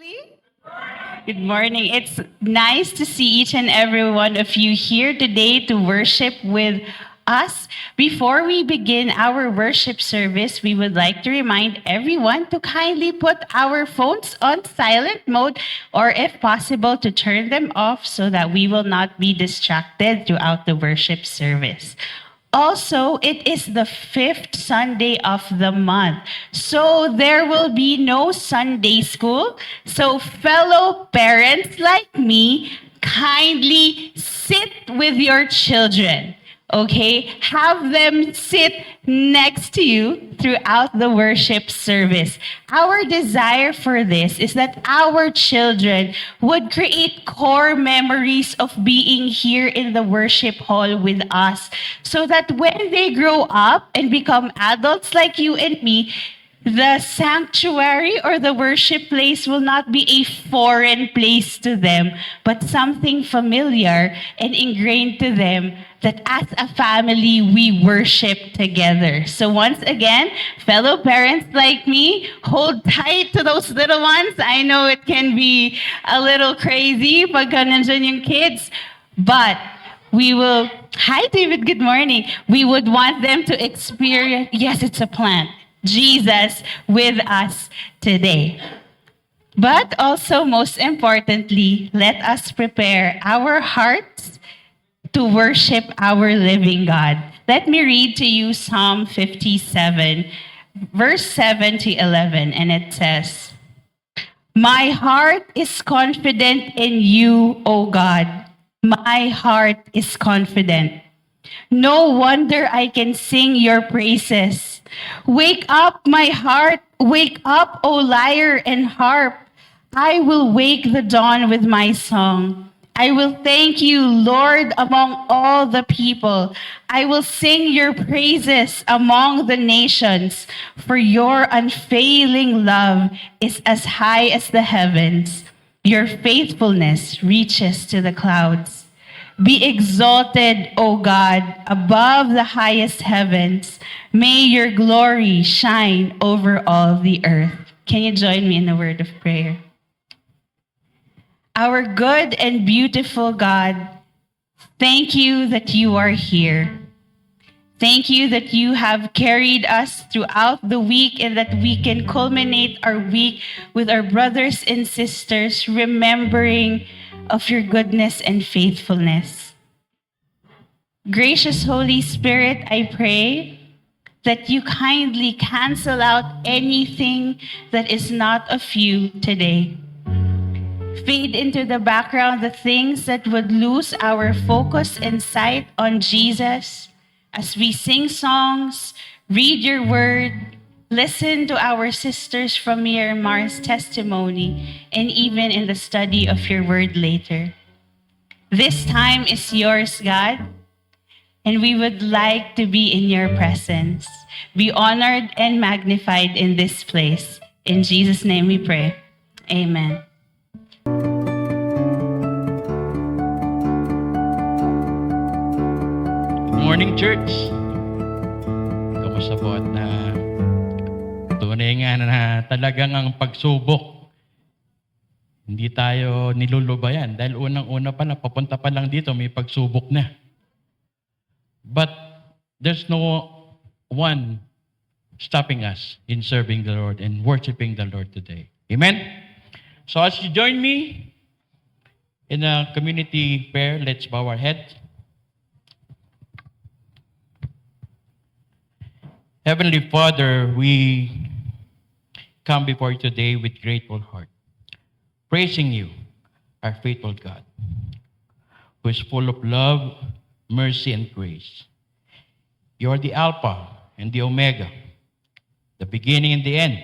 family. Good morning. It's nice to see each and every one of you here today to worship with us. Before we begin our worship service, we would like to remind everyone to kindly put our phones on silent mode or, if possible, to turn them off so that we will not be distracted throughout the worship service. Also, it is the fifth Sunday of the month. So there will be no Sunday school. So, fellow parents like me, kindly sit with your children. Okay? Have them sit next to you throughout the worship service. Our desire for this is that our children would create core memories of being here in the worship hall with us so that when they grow up and become adults like you and me, the sanctuary or the worship place will not be a foreign place to them, but something familiar and ingrained to them that as a family we worship together. So once again, fellow parents like me, hold tight to those little ones. I know it can be a little crazy pagka nandyan yung kids, but we will, hi David, good morning. We would want them to experience, yes, it's a plant, Jesus with us today. But also, most importantly, let us prepare our hearts to worship our living God. Let me read to you Psalm 57, verse 7 to 11, and it says, "My heart is confident in you, O God. My heart is confident. No wonder I can sing your praises. Wake up, my heart. Wake up, O lyre and harp. I will wake the dawn with my song. I will thank you, Lord, among all the people. I will sing your praises among the nations, for your unfailing love is as high as the heavens. Your faithfulness reaches to the clouds. Be exalted, O God, above the highest heavens. May your glory shine over all the earth." Can you join me in a word of prayer? Our good and beautiful God, thank you that you are here. Thank you that you have carried us throughout the week and that we can culminate our week with our brothers and sisters remembering of your goodness and faithfulness. Gracious Holy Spirit, I pray that you kindly cancel out anything that is not of you today. Fade into the background the things that would lose our focus and sight on Jesus as we sing songs, read your word, listen to our sisters from Myanmar's testimony, and even in the study of your word later. This time is yours, God, and we would like to be in your presence. Be honored and magnified in this place. In Jesus' name we pray. Amen. Good morning, church. Kamusta po? At tunay nga na talagang ang pagsubok, hindi tayo nilulubayan. Dahil unang-una pa na, papunta pa lang dito, may pagsubok na. But there's no one stopping us in serving the Lord and worshiping the Lord today. Amen? So as you join me in a community prayer, let's bow our heads. Heavenly Father, we come before you today with grateful heart, praising you, our faithful God, who is full of love, mercy, and grace. You are the Alpha and the Omega, the beginning and the end.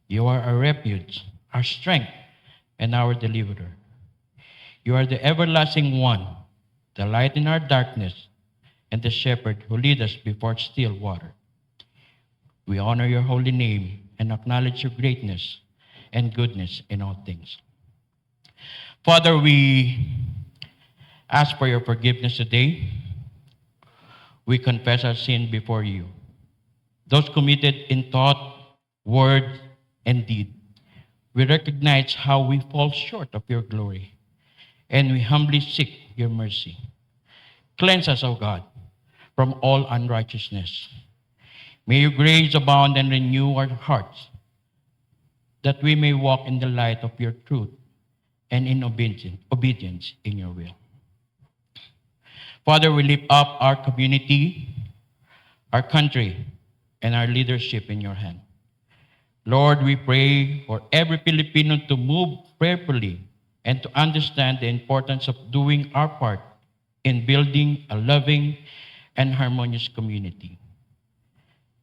You are our refuge, our strength, and our deliverer. You are the everlasting one, the light in our darkness, and the shepherd who lead us before still water. We honor your holy name and acknowledge your greatness and goodness in all things. Father, we ask for your forgiveness today. We confess our sin before you, those committed in thought, word, and deed. We recognize how we fall short of your glory, and we humbly seek your mercy. Cleanse us, O God, from all unrighteousness. May your grace abound and renew our hearts, that we may walk in the light of your truth and in obedience in your will. Father, we lift up our community, our country, and our leadership in your hand. Lord, we pray for every Filipino to move prayerfully and to understand the importance of doing our part in building a loving and harmonious community.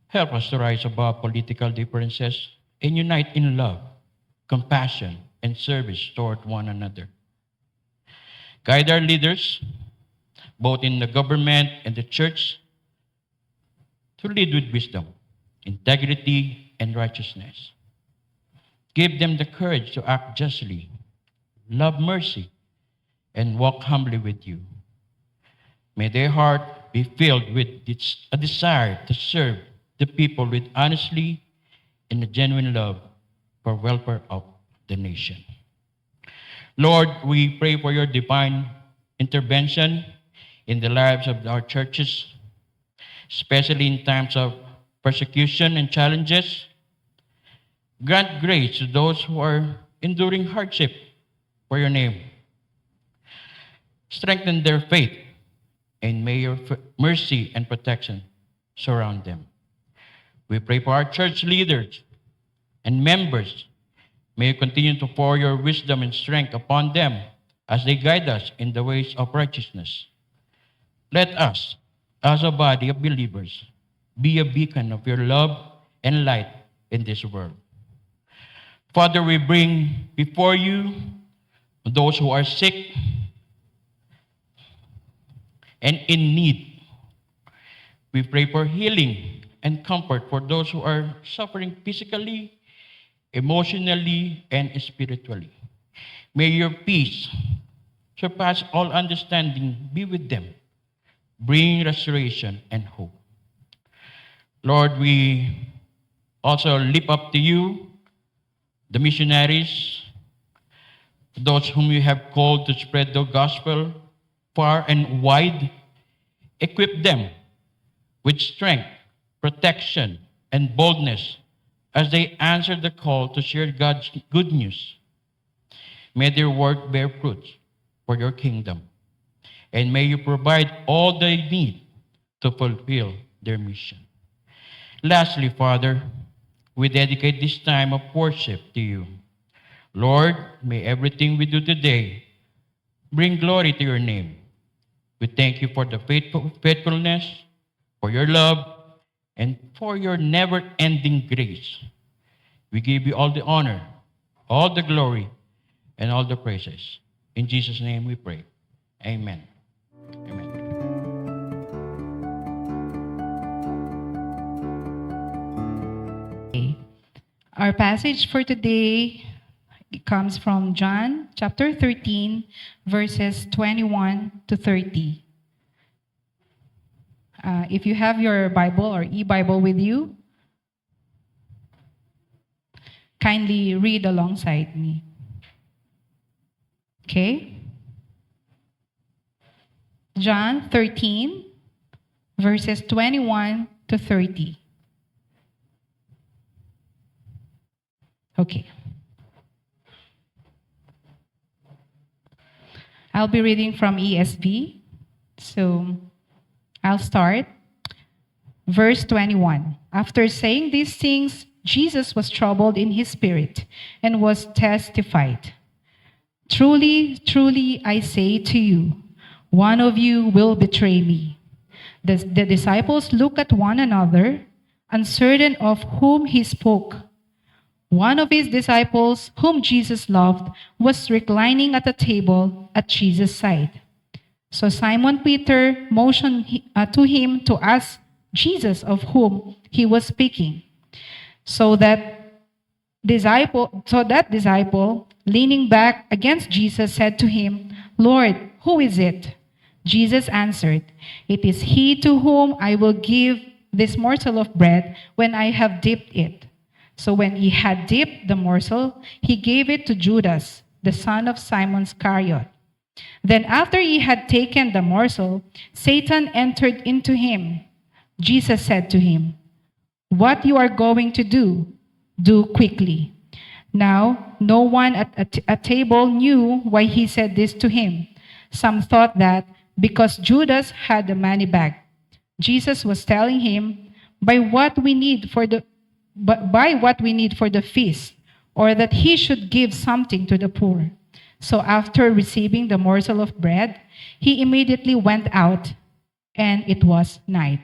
Help us to rise above political differences and unite in love, compassion, and service toward one another. Guide our leaders, both in the government and the church, to lead with wisdom, integrity, and righteousness. Give them the courage to act justly, love mercy, and walk humbly with you. May their heart be filled with a desire to serve the people with honesty and a genuine love for welfare of the nation. Lord, we pray for your divine intervention in the lives of our churches, especially in times of persecution and challenges. Grant grace to those who are enduring hardship for your name. Strengthen their faith, and may your mercy and protection surround them. We pray for our church leaders and members. May you continue to pour your wisdom and strength upon them as they guide us in the ways of righteousness. Let us, as a body of believers, be a beacon of your love and light in this world. Father, we bring before you those who are sick and in need. We pray for healing and comfort for those who are suffering physically, emotionally, and spiritually. May your peace surpass all understanding be with them, bring restoration and hope. Lord, we also lift up to you the missionaries, those whom you have called to spread the gospel far and wide. Equip them with strength, protection, and boldness as they answer the call to share God's good news. May their work bear fruit for your kingdom, and may you provide all they need to fulfill their mission. Lastly, Father, we dedicate this time of worship to you. Lord, may everything we do today bring glory to your name. We thank you for the faithfulness, for your love, and for your never-ending grace. We give you all the honor, all the glory, and all the praises. In Jesus' name we pray. Amen. Amen. Our passage for today comes from John chapter 13, verses 21 to 30. If you have your Bible or e-Bible with you, kindly read alongside me. Okay? John 13, verses 21 to 30. Okay. I'll be reading from ESV. So I'll start. Verse 21. After saying these things, Jesus was troubled in his spirit and was testified. Truly, truly, I say to you, one of you will betray me. The disciples looked at one another, uncertain of whom he spoke. One of his disciples, whom Jesus loved, was reclining at a table at Jesus' side. So Simon Peter motioned to him to ask Jesus of whom he was speaking. So that disciple, leaning back against Jesus, said to him, Lord, who is it? Jesus answered, It is he to whom I will give this morsel of bread when I have dipped it. So when he had dipped the morsel, he gave it to Judas, the son of Simon Iscariot. Then after he had taken the morsel, Satan entered into him. Jesus said to him, "What you are going to do quickly." Now, no one at table knew why he said this to him. Some thought that because Judas had the money bag, Jesus was telling him by what we need for the feast, or that he should give something to the poor. So after receiving the morsel of bread, he immediately went out, and it was night.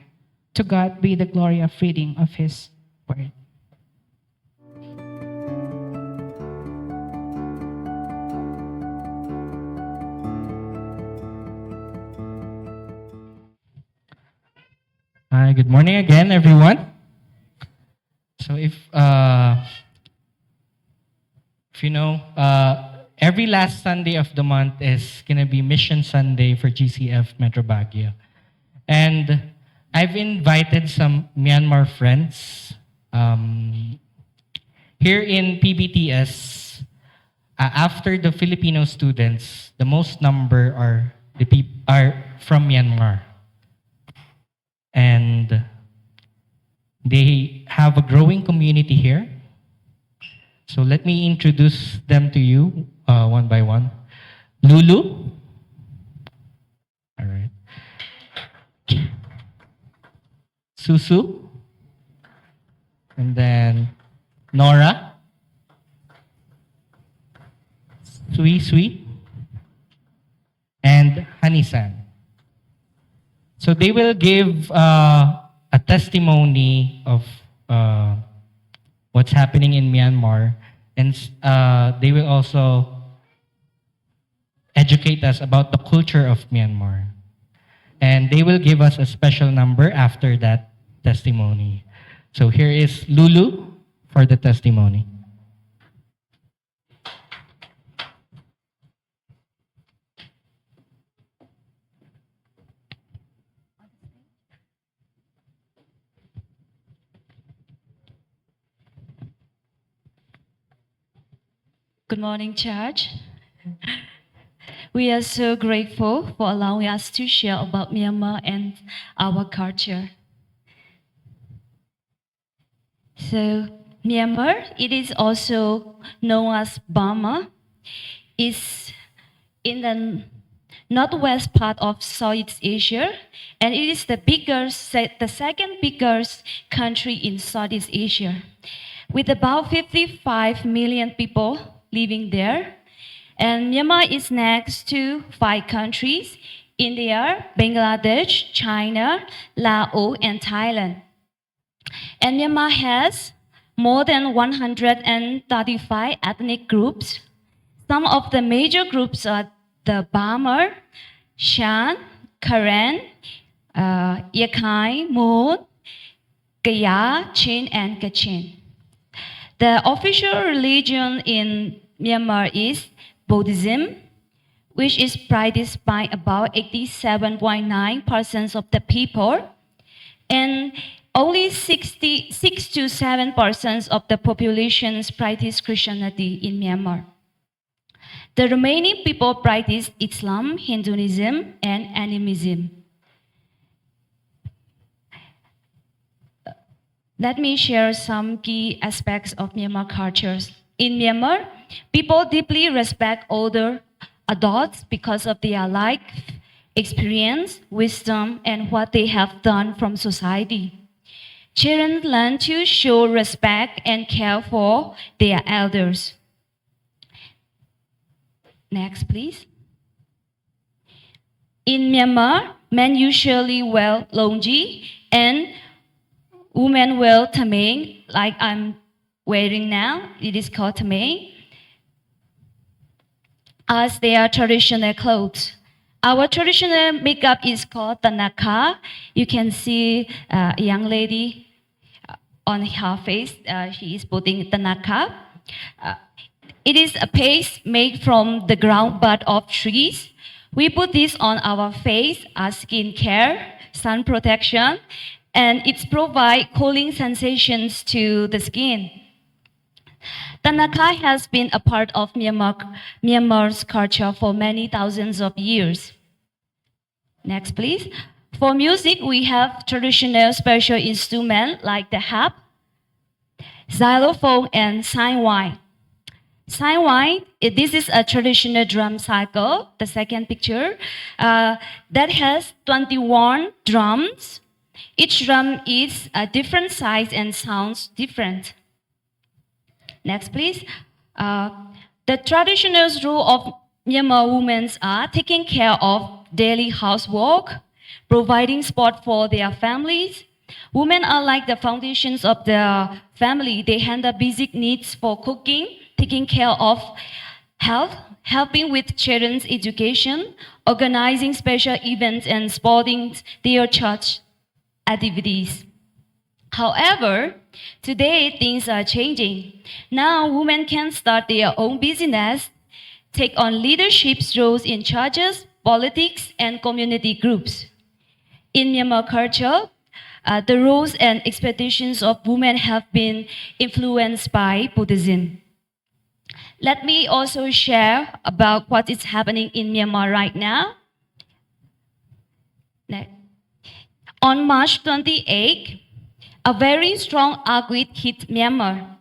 To God be the glory of reading of his word. Hi, good morning again, everyone. So if you know, every last Sunday of the month is gonna be Mission Sunday for GCF Metro Baguio, and I've invited some Myanmar friends here in PBTS. After the Filipino students, the most number are from Myanmar. And they have a growing community here. So let me introduce them to you one by one. Lulu. All right. Susu. And then Nora. Sui. And Hanisan. So they will give a testimony of what's happening in Myanmar, and they will also educate us about the culture of Myanmar. And they will give us a special number after that testimony. So here is Lulu for the testimony. Good morning, church. We are so grateful for allowing us to share about Myanmar and our culture. So, Myanmar, it is also known as Burma, is in the northwest part of Southeast Asia, and it is the second biggest country in Southeast Asia, with about 55 million people living there. And Myanmar is next to 5 countries: India, Bangladesh, China, Laos, and Thailand. And Myanmar has more than 135 ethnic groups. Some of the major groups are the Burma, Shan, Karen, Yakai, Mon, Kaya, Chin, and Kachin. The official religion in Myanmar is Buddhism, which is practiced by about 87.9% of the people, and only 66 to 7% of the population practice Christianity in Myanmar. The remaining people practice Islam, Hinduism, and animism. Let me share some key aspects of Myanmar cultures. In Myanmar, people deeply respect older adults because of their life experience, wisdom, and what they have done from society. Children learn to show respect and care for their elders. Next, please. In Myanmar, men usually wear longi and women wear tameng, like I'm wearing now. It is called tameng, as their traditional clothes. Our traditional makeup is called tanaka. You can see a young lady on her face. She is putting tanaka. It is a paste made from the ground bud of trees. We put this on our face as skin care, sun protection, and it provides cooling sensations to the skin. Tanakai has been a part of Myanmar's culture for many thousands of years. Next, please. For music, we have traditional special instruments like the harp, xylophone, and sine. Sine, this is a traditional drum cycle, the second picture, that has 21 drums. Each drum is a different size and sounds different. Next, please. The traditional role of Myanmar women are taking care of daily housework, providing support for their families. Women are like the foundations of the family. They handle basic needs for cooking, taking care of health, helping with children's education, organizing special events, and supporting their church activities. However, today things are changing. Now women can start their own business, take on leadership roles in churches, politics, and community groups. In Myanmar culture, the roles and expectations of women have been influenced by Buddhism. Let me also share about what is happening in Myanmar right now. On March 28, a very strong earthquake hit Myanmar.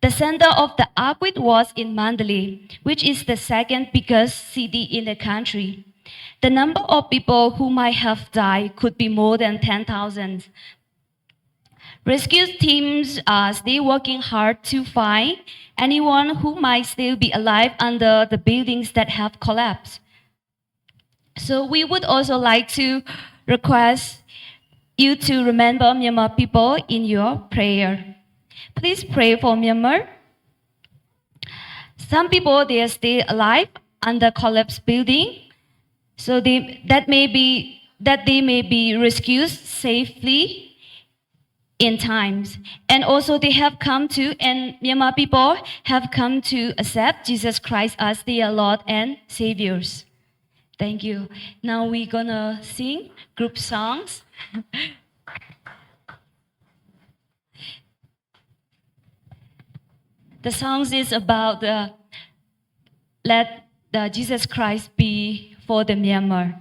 The center of the earthquake was in Mandalay, which is the second biggest city in the country. The number of people who might have died could be more than 10,000. Rescue teams are still working hard to find anyone who might still be alive under the buildings that have collapsed. So we would also like to request you to remember Myanmar people in your prayer. Please pray for Myanmar. Some people, they are still alive under collapsed building, so that they may be rescued safely in times. And also Myanmar people have come to accept Jesus Christ as their Lord and Saviors. Thank you. Now we're gonna sing group songs. The songs is about let the Jesus Christ be for the Myanmar.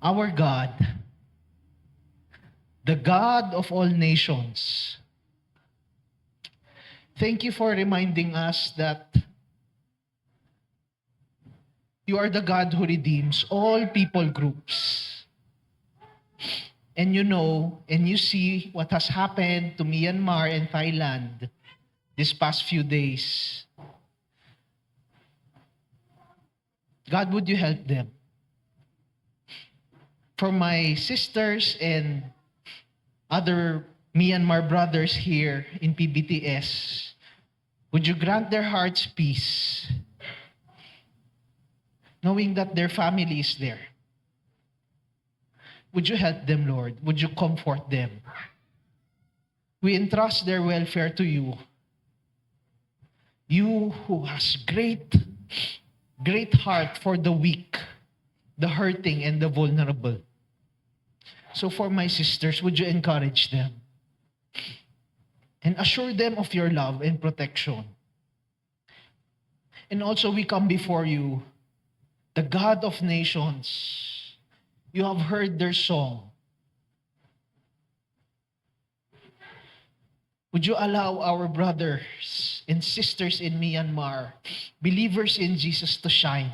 Our God, the God of all nations, thank you for reminding us that you are the God who redeems all people groups. And you know, and you see what has happened to Myanmar and Thailand these past few days. God, would you help them? For my sisters and other Myanmar brothers here in PBTS, would you grant their hearts peace, knowing that their family is there? Would you help them, Lord? Would you comfort them? We entrust their welfare to you. You who has great heart for the weak, the hurting, and the vulnerable. So for my sisters, would you encourage them and assure them of your love and protection? And also we come before you, the God of nations. You have heard their song. Would you allow our brothers and sisters in Myanmar, believers in Jesus, to shine?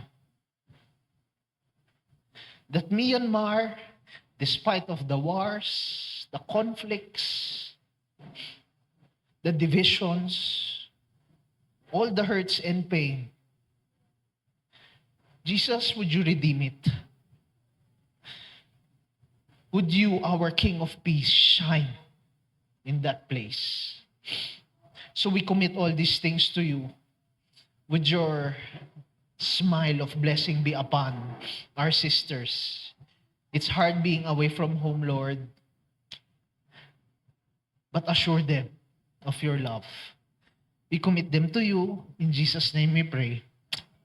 That Myanmar, despite of the wars, the conflicts, the divisions, all the hurts and pain, Jesus, would you redeem it? Would you, our King of Peace, shine in that place? So we commit all these things to you. Would your smile of blessing be upon our sisters? It's hard being away from home, Lord, but assure them of your love. We commit them to you. In Jesus' name we pray.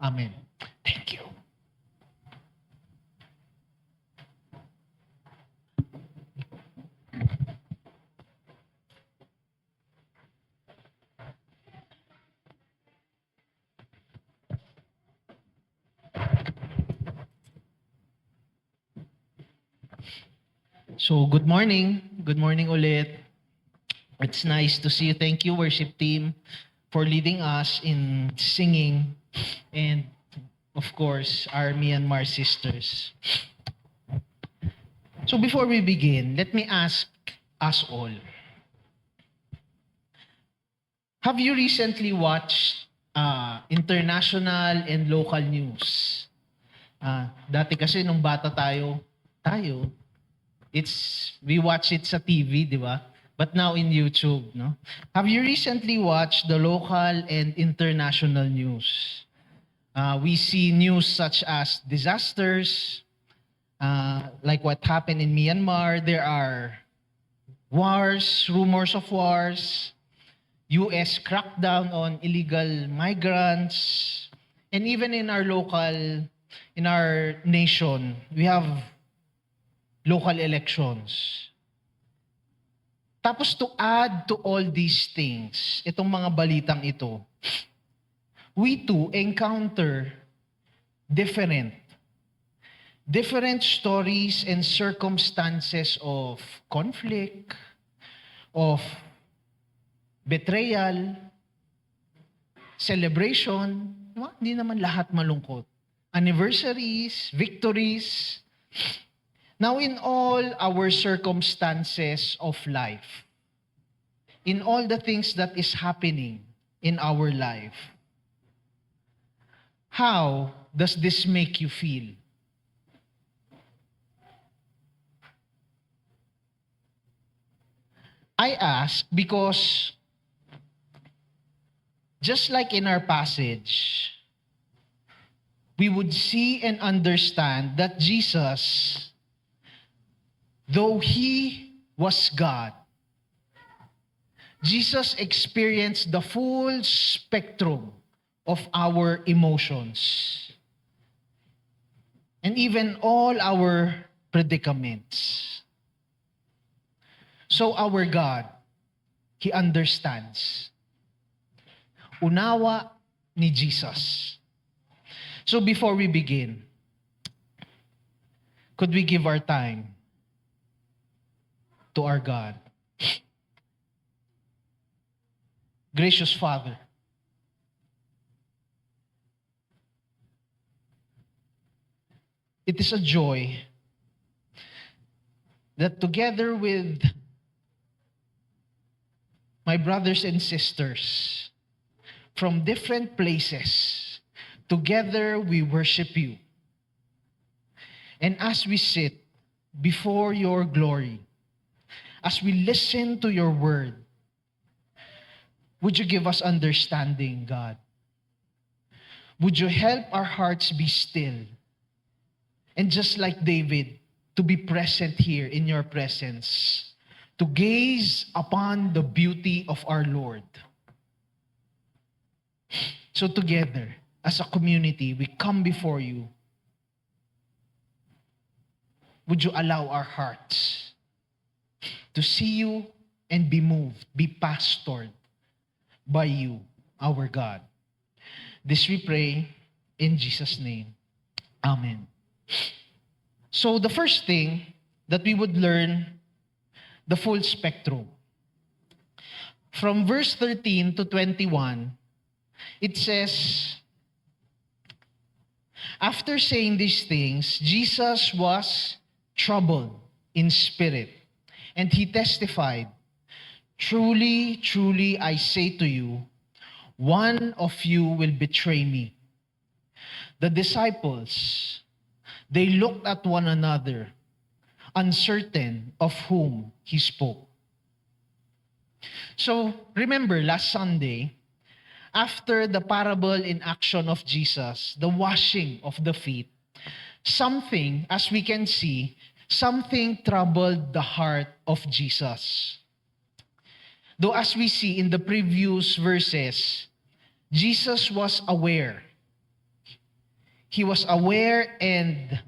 Amen. Thank you. So, good morning. Good morning ulit. It's nice to see you. Thank you, worship team, for leading us in singing. And, of course, our Myanmar sisters. So, before we begin, let me ask us all. Have you recently watched international and local news? Dati kasi nung bata tayo, we watch it sa TV, di ba? But now in YouTube, no? Have you recently watched the local and international news? We see news such as disasters, like what happened in Myanmar. There are wars, rumors of wars, US crackdown on illegal migrants, and even in our nation, we have local elections. Tapos to add to all these things, itong mga balitang ito, we too encounter different stories and circumstances of conflict, of betrayal, celebration. Diba? Hindi naman lahat malungkot. Anniversaries, victories. Now, in all our circumstances of life, in all the things that is happening in our life, how does this make you feel? I ask because just like in our passage, we would see and understand that Jesus, though he was God, Jesus experienced the full spectrum of our emotions and even all our predicaments. So our God, he understands. Unawa ni Jesus. So before we begin, could we give our time to our God? Gracious Father, it is a joy that together with my brothers and sisters from different places, together we worship you. And as we sit before your glory, as we listen to your word, would you give us understanding, God? Would you help our hearts be still? And just like David, to be present here in your presence, to gaze upon the beauty of our Lord. So together, as a community, we come before you. Would you allow our hearts to see you and be moved, be pastored by you, our God? This we pray in Jesus' name. Amen. So the first thing that we would learn, the full spectrum. From verse 13 to 21, it says, after saying these things, Jesus was troubled in spirit, and he testified, truly, truly, I say to you, one of you will betray me. The disciples, they looked at one another, uncertain of whom he spoke. So, remember, last Sunday, after the parable in action of Jesus, the washing of the feet, something, as we can see, something troubled the heart of Jesus. Though as we see in the previous verses, Jesus was aware. He was aware and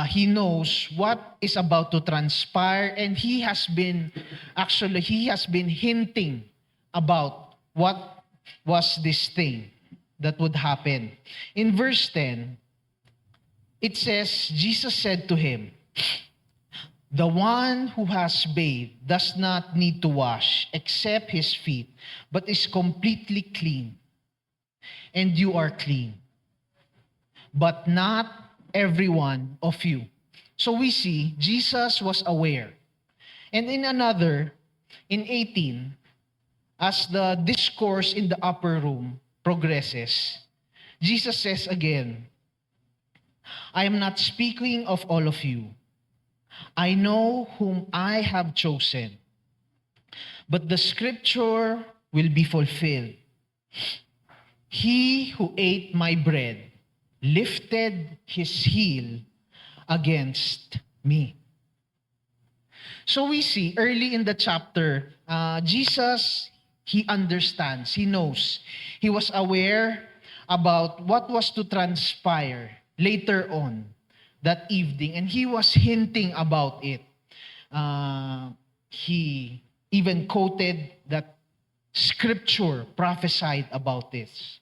he knows what is about to transpire, and he has been hinting about what was this thing that would happen. In verse 10, it says, Jesus said to him, The one who has bathed does not need to wash except his feet, but is completely clean. And you are clean, but not every one of you. So we see Jesus was aware. And in another, in 18, as the discourse in the upper room progresses, Jesus says again, I am not speaking of all of you. I know whom I have chosen, but the scripture will be fulfilled. He who ate my bread lifted his heel against me. So we see early in the chapter, Jesus, he understands, he knows, he was aware about what was to transpire later on that evening, and he was hinting about it. He even quoted that scripture prophesied about this.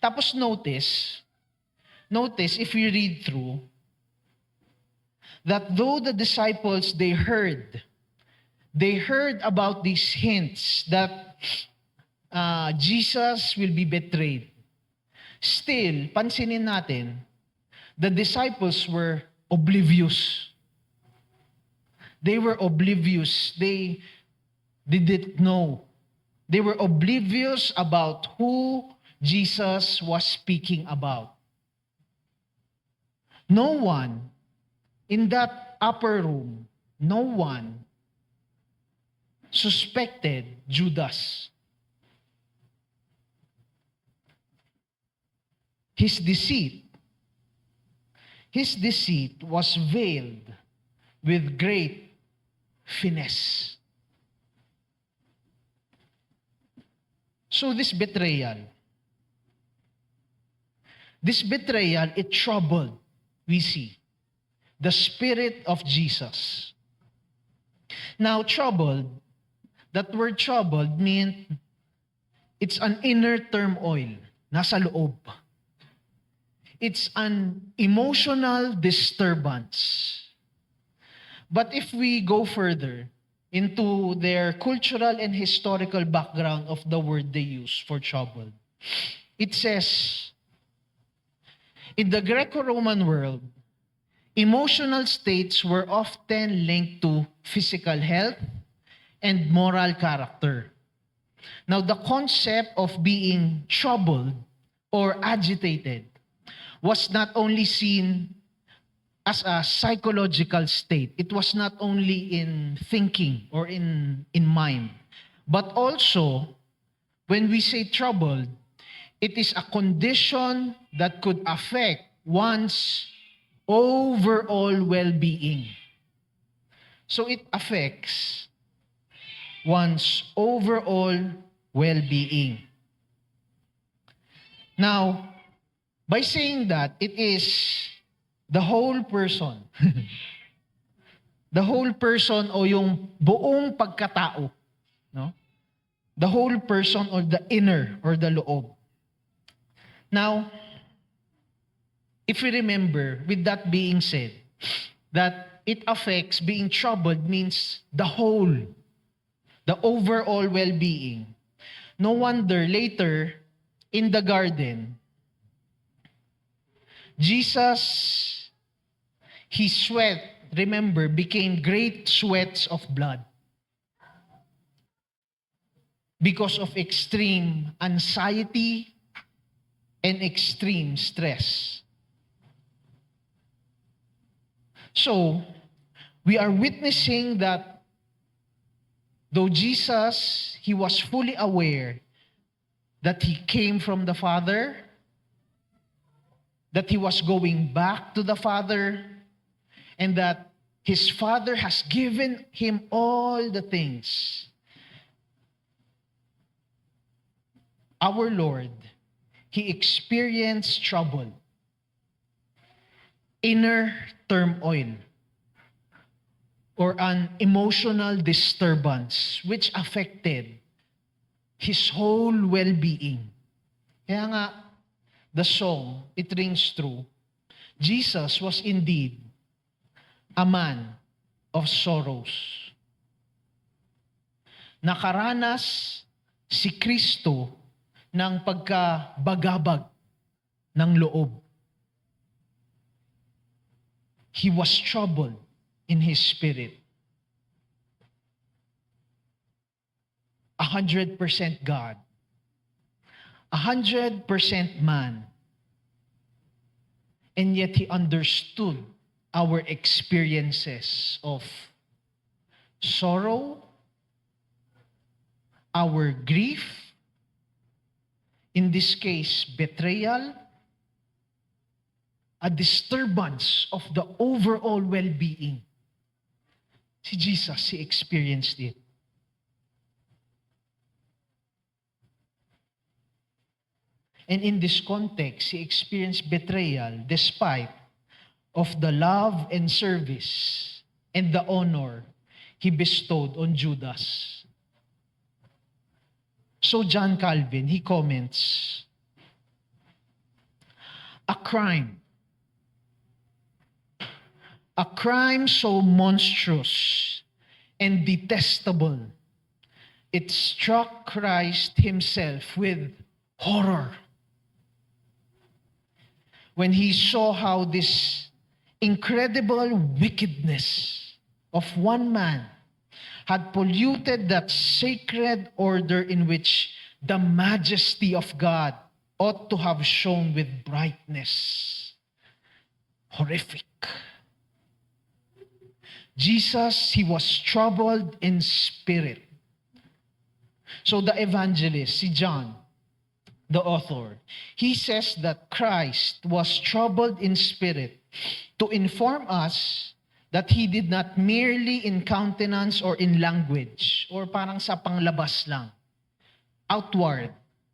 Tapos notice if we read through, that though the disciples, they heard about these hints that Jesus will be betrayed. Still, pansinin natin, the disciples were oblivious. They were oblivious. They didn't know. They were oblivious about who Jesus was speaking about. No one in that upper room, no one suspected Judas. His deceit was veiled with great finesse. So this betrayal, it troubled, we see, the spirit of Jesus. Now, troubled, that word troubled means it's an inner turmoil, nasa loob. It's an emotional disturbance. But if we go further into their cultural and historical background of the word they use for troubled, it says, in the Greco-Roman world, emotional states were often linked to physical health and moral character. Now, the concept of being troubled or agitated was not only seen as a psychological state. It was not only in thinking or in mind, but also, when we say troubled, it is a condition that could affect one's overall well-being. So it affects one's overall well-being. Now, by saying that, it is the whole person. The whole person o yung buong pagkatao. No? The whole person or the inner or the loob. Now, if we remember, with that being said, that it affects being troubled means the whole, the overall well-being. No wonder later in the garden, Jesus, his sweat, remember, became great sweats of blood because of extreme anxiety and extreme stress. So, we are witnessing that though Jesus, he was fully aware that he came from the Father, that he was going back to the Father, and that his Father has given him all the things. Our Lord, he experienced trouble, inner turmoil, or an emotional disturbance which affected his whole well-being. Kaya nga, the song, it rings true. Jesus was indeed a man of sorrows. Nakaranas si Kristo ng pagkabagabag ng loob. He was troubled in his spirit. 100% God. 100% man. And yet he understood our experiences of sorrow, our grief, in this case, betrayal, a disturbance of the overall well-being. Si Jesus, he experienced it. And in this context, he experienced betrayal despite of the love and service and the honor he bestowed on Judas. So John Calvin, he comments, a crime so monstrous and detestable, it struck Christ himself with horror when he saw how this incredible wickedness of one man had polluted that sacred order in which the majesty of God ought to have shone with brightness. Horrific. Jesus, he was troubled in spirit. So the evangelist, si John, the author, he says that Christ was troubled in spirit to inform us that he did not merely in countenance or in language, or parang sa panglabas lang, outward,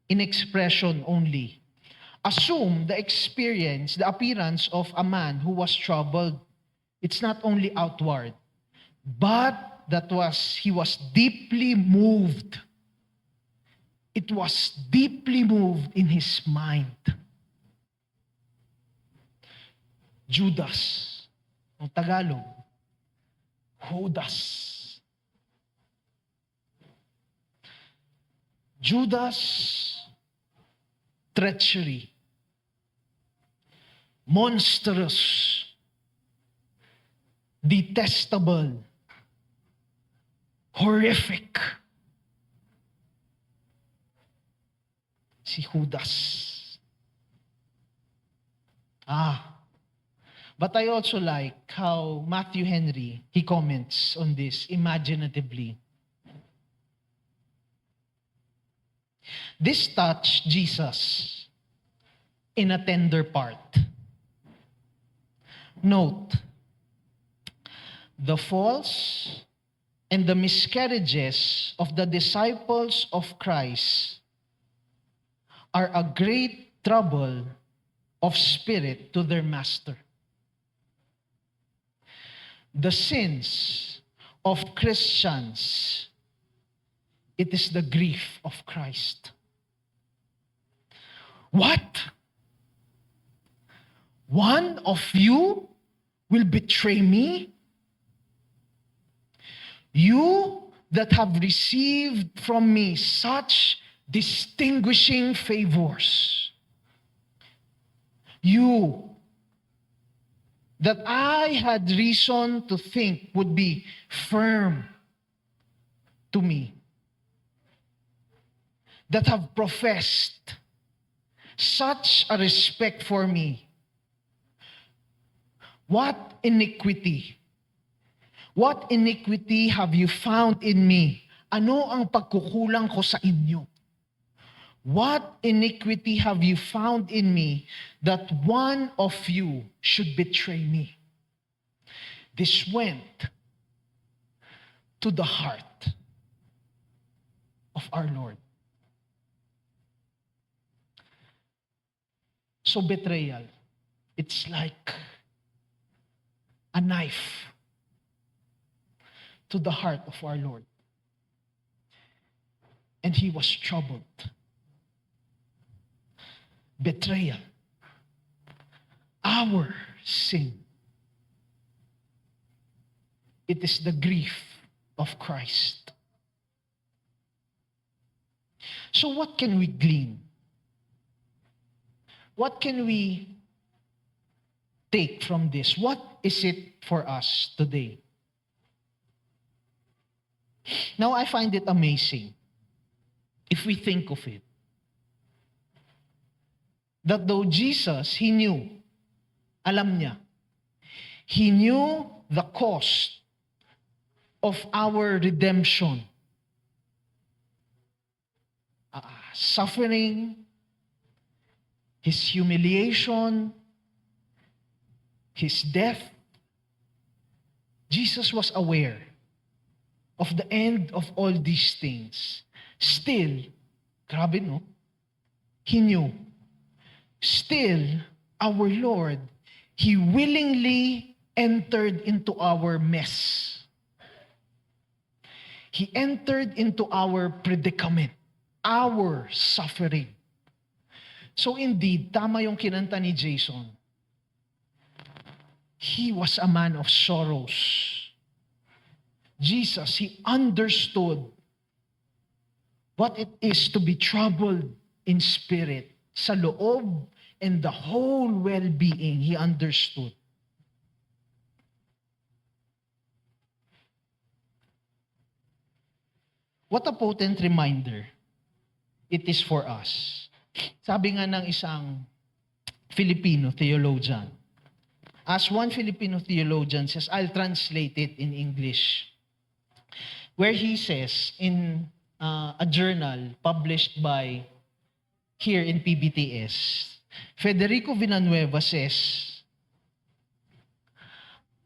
in expression only, assume the experience, the appearance of a man who was troubled. It's not only outward, but he was deeply moved. It was deeply moved in his mind. Judas, ang Tagalog, Judas. Judas' treachery, monstrous, detestable, horrific. Si Judas. But I also like how Matthew Henry, he comments on this imaginatively. This touched Jesus in a tender part. Note, the faults and the miscarriages of the disciples of Christ are a great trouble of spirit to their master. The sins of Christians, it is the grief of Christ. What? One of you will betray me? You that have received from me such distinguishing favors. You that I had reason to think would be firm to me, that have professed such a respect for me. What iniquity have you found in me? Ano ang pagkukulang ko sa inyo? What iniquity have you found in me that one of you should betray me? This went to the heart of our Lord. So betrayal, it's like a knife to the heart of our Lord. And he was troubled. Betrayal, our sin, It is the grief of Christ. So what can we glean? What can we take from this? What is it for us today? Now, I find it amazing, if we think of it, that though Jesus, He knew, alam niya, He knew the cost of our redemption, suffering, His humiliation, His death. Jesus was aware of the end of all these things. Still, grabe no? He knew. Still, our Lord, He willingly entered into our mess. He entered into our predicament, our suffering. So indeed, tama yung kinanta ni Jason. He was a man of sorrows. Jesus, He understood what it is to be troubled in spirit. Sa loob and the whole well-being, He understood. What a potent reminder it is for us. Sabi nga ng isang Filipino theologian, as one Filipino theologian says, I'll translate it in English, where he says in a journal published by here in PBTS, Federico Villanueva says,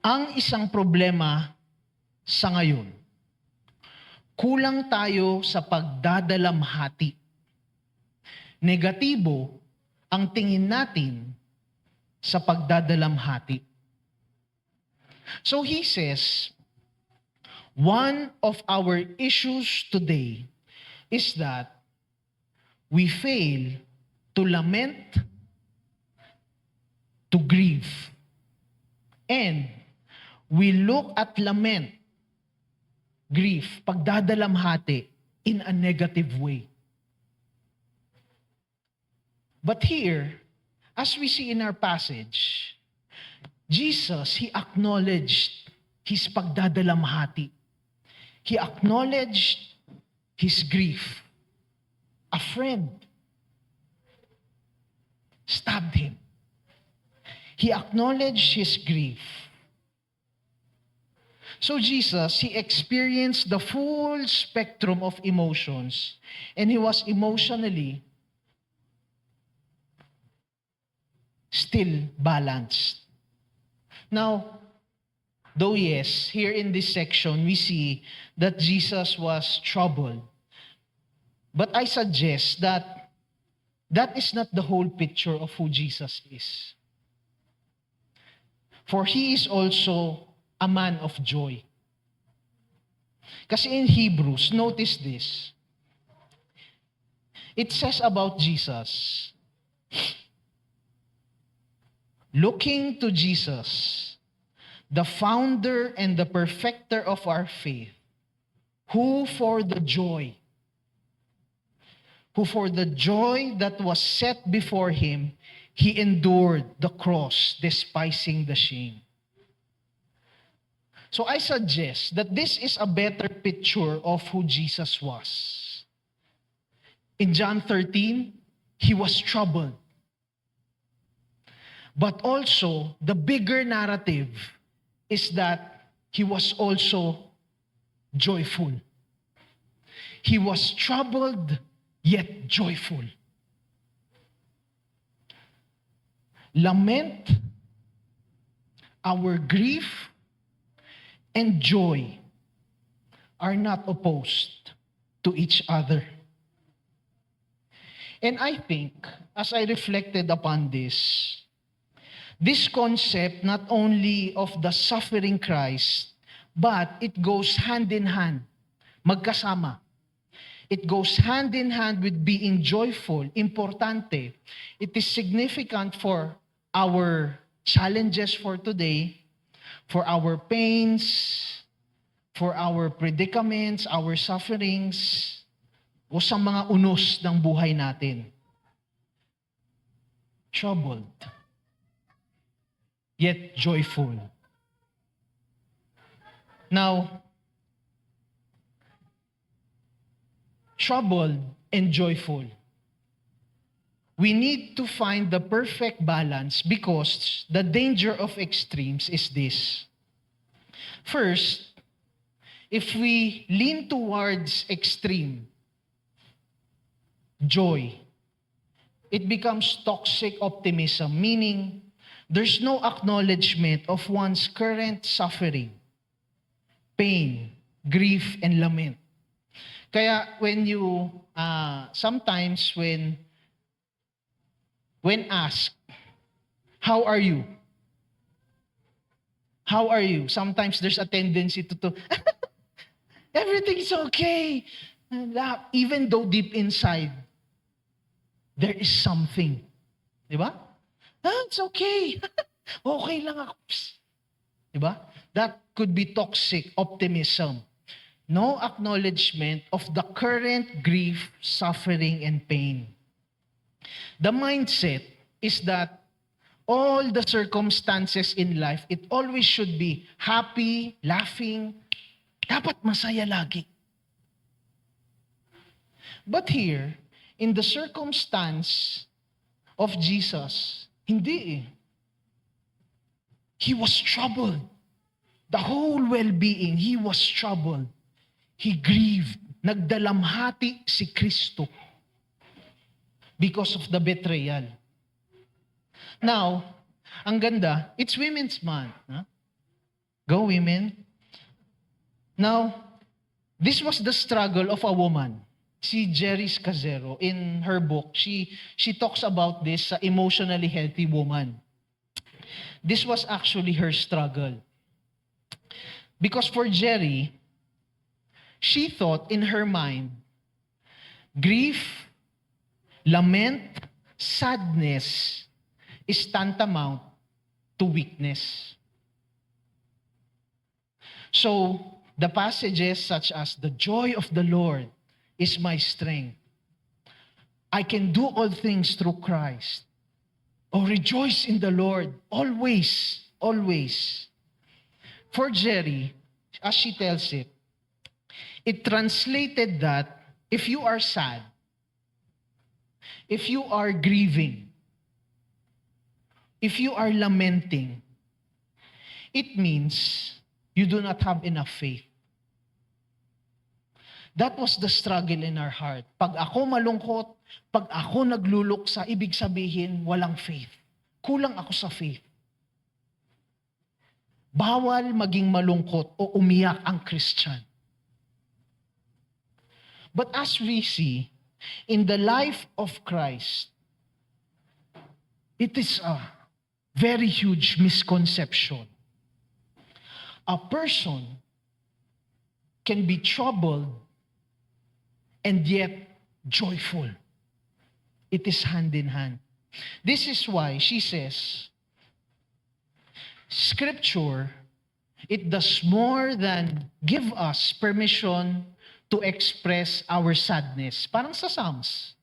ang isang problema sa ngayon, kulang tayo sa pagdadalamhati. Negatibo ang tingin natin sa pagdadalamhati. So he says, one of our issues today is that we fail to lament, to grieve, and we look at lament, grief, pagdadalamhati in a negative way. But here, as we see in our passage, Jesus, He acknowledged His pagdadalamhati. He acknowledged His grief. A friend stabbed Him. He acknowledged His grief. So Jesus, He experienced the full spectrum of emotions, and He was emotionally still balanced. Now, though yes, here in this section, we see that Jesus was troubled. But I suggest that that is not the whole picture of who Jesus is. For He is also a man of joy. Kasi in Hebrews, notice this. It says about Jesus, looking to Jesus, the founder and the perfecter of our faith, who for the joy that was set before Him, He endured the cross, despising the shame. So I suggest that this is a better picture of who Jesus was. In John 13, He was troubled. But also, the bigger narrative is that He was also joyful. He was troubled, yet joyful. Lament, our grief, and joy are not opposed to each other. And I think, as I reflected upon this concept not only of the suffering Christ, but it goes hand in hand, magkasama. It goes hand in hand with being joyful, importante. It is significant for our challenges for today, for our pains, for our predicaments, our sufferings, o sa mga unos ng buhay natin. Troubled, yet joyful. Now, troubled and joyful. We need to find the perfect balance because the danger of extremes is this. First, if we lean towards extreme joy, it becomes toxic optimism, meaning there's no acknowledgement of one's current suffering, pain, grief, and lament. Kaya when you, sometimes when asked, how are you? How are you? Sometimes there's a tendency to everything's okay. Even though deep inside, there is something. Di ba? It's okay. Okay lang ako. Di ba? That could be toxic optimism. No acknowledgement of the current grief, suffering, and pain. The mindset is that all the circumstances in life, it always should be happy, laughing. Dapat masaya lagi. But here, in the circumstance of Jesus, hindi eh. He was troubled. The whole well-being, he was troubled. He grieved. Nagdalamhati si Kristo because of the betrayal. Now, ang ganda, it's Women's Month. Huh? Go women. Now, this was the struggle of a woman. Si Jerry Scazero, in her book, she talks about this emotionally healthy woman. This was actually her struggle. Because for Jerry, she thought in her mind, grief, lament, sadness is tantamount to weakness. So, the passages such as, the joy of the Lord is my strength. I can do all things through Christ. Oh, rejoice in the Lord, always, always. For Jerry, as she tells it, it translated that if you are sad, if you are grieving, if you are lamenting, it means you do not have enough faith. That was the struggle in our heart. Pag ako malungkot, pag ako nagluluksa, ibig sabihin, walang faith. Kulang ako sa faith. Bawal maging malungkot o umiyak ang Christian. But as we see, in the life of Christ, it is a very huge misconception. A person can be troubled and yet joyful. It is hand in hand. This is why she says, Scripture, it does more than give us permission to express our sadness. Parang sa Psalms.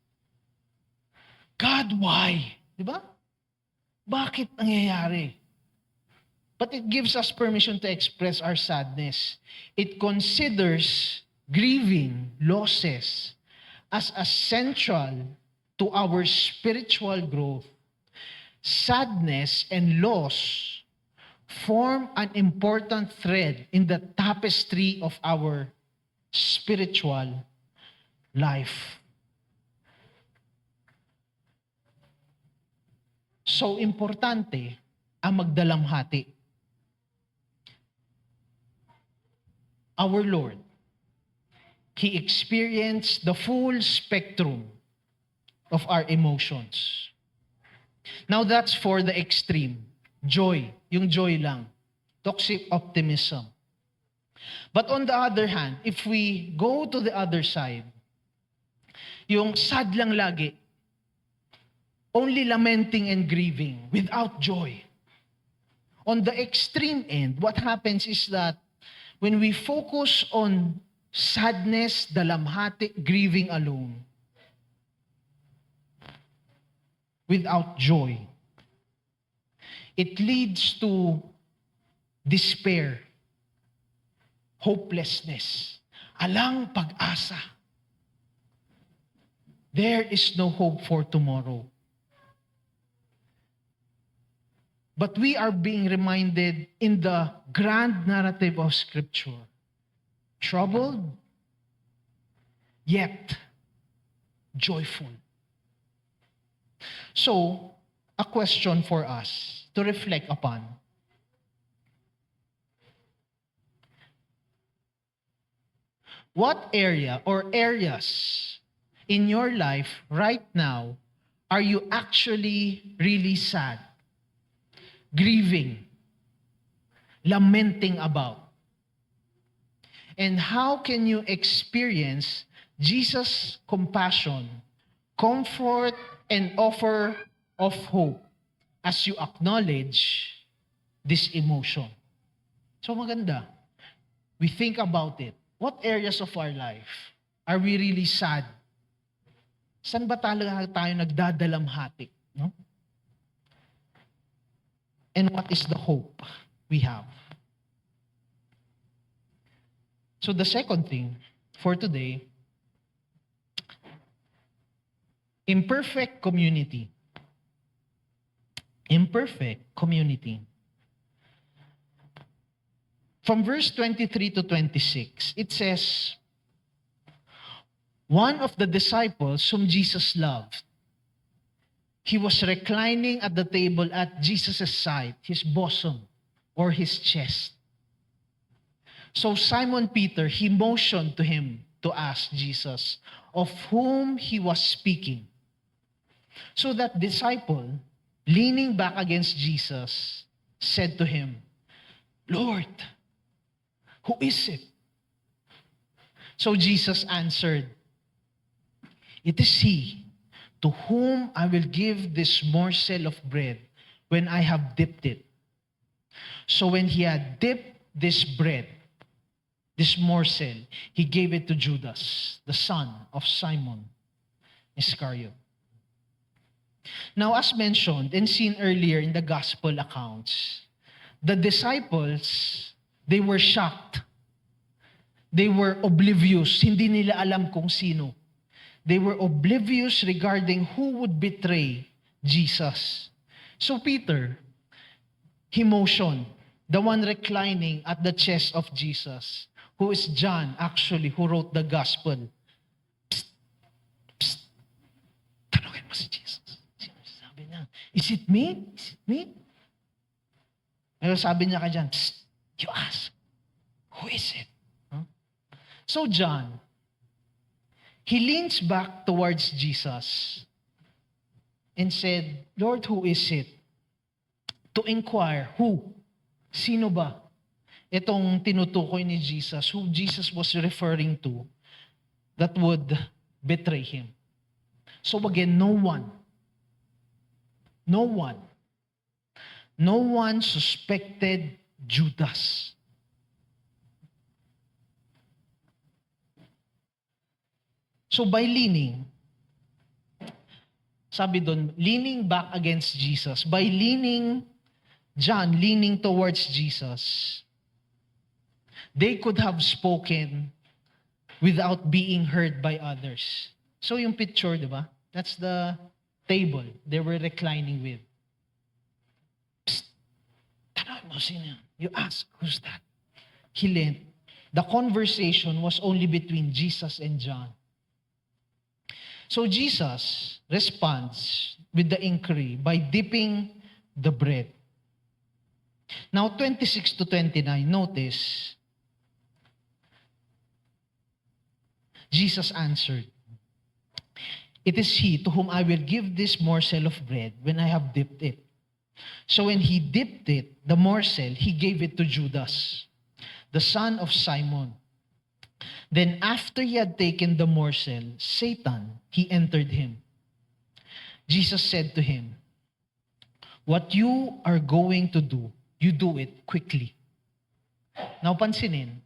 God, why? Diba? Bakit nangyayari? But it gives us permission to express our sadness. It considers grieving losses as essential to our spiritual growth. Sadness and loss form an important thread in the tapestry of our spiritual life. So, importante ang magdalamhati. Our Lord, He experienced the full spectrum of our emotions. Now, that's for the extreme. Joy, yung joy lang. Toxic optimism. But on the other hand, if we go to the other side, yung sad lang lagi, only lamenting and grieving without joy. On the extreme end, what happens is that when we focus on sadness, dalamhati, grieving alone, without joy, it leads to despair, hopelessness, alang pag-asa. There is no hope for tomorrow. But we are being reminded in the grand narrative of Scripture, troubled, yet joyful. So, a question for us to reflect upon. What area or areas in your life right now are you actually really sad, grieving, lamenting about? And how can you experience Jesus' compassion, comfort, and offer of hope as you acknowledge this emotion? So maganda. We think about it. What areas of our life are we really sad? Saan ba talaga tayo nagdadalamhati? No? And what is the hope we have? So the second thing for today, imperfect community. Imperfect community. From verse 23 to 26, it says, one of the disciples whom Jesus loved, he was reclining at the table at Jesus' side, his bosom or his chest. So Simon Peter, he motioned to him to ask Jesus of whom he was speaking. So that disciple, leaning back against Jesus, said to him, Lord, who is it? So Jesus answered, it is he to whom I will give this morsel of bread when I have dipped it. So when he had dipped this bread, this morsel, he gave it to Judas, the son of Simon Iscariot. Now, as mentioned and seen earlier in the gospel accounts, the disciples, they were shocked. They were oblivious. Hindi nila alam kung sino. They were oblivious regarding who would betray Jesus. So Peter, he motioned, the one reclining at the chest of Jesus, who is John, actually, who wrote the gospel. Psst, psst, tanungin mo si Jesus. Sabi niya, is it me? Is it me? Pero sabi niya ka dyan, psst, you ask, who is it? Huh? So John, he leans back towards Jesus and said, Lord, who is it? To inquire, who? Sino ba? Itong tinutukoy ni Jesus, who Jesus was referring to, that would betray him. So again, no one suspected Judas. So by leaning, sabi doon, leaning back against Jesus, by leaning, John leaning towards Jesus, they could have spoken without being heard by others. So yung picture, di ba? That's the table they were reclining with. Psst, tanong mo sino yan? You ask, who's that? He leaned. The conversation was only between Jesus and John. So Jesus responds with the inquiry by dipping the bread. Now 26 to 29, notice, Jesus answered, it is he to whom I will give this morsel of bread when I have dipped it. So when he dipped it, the morsel, he gave it to Judas, the son of Simon. Then after he had taken the morsel, Satan, he entered him. Jesus said to him, what you are going to do, you do it quickly. Now pansinin,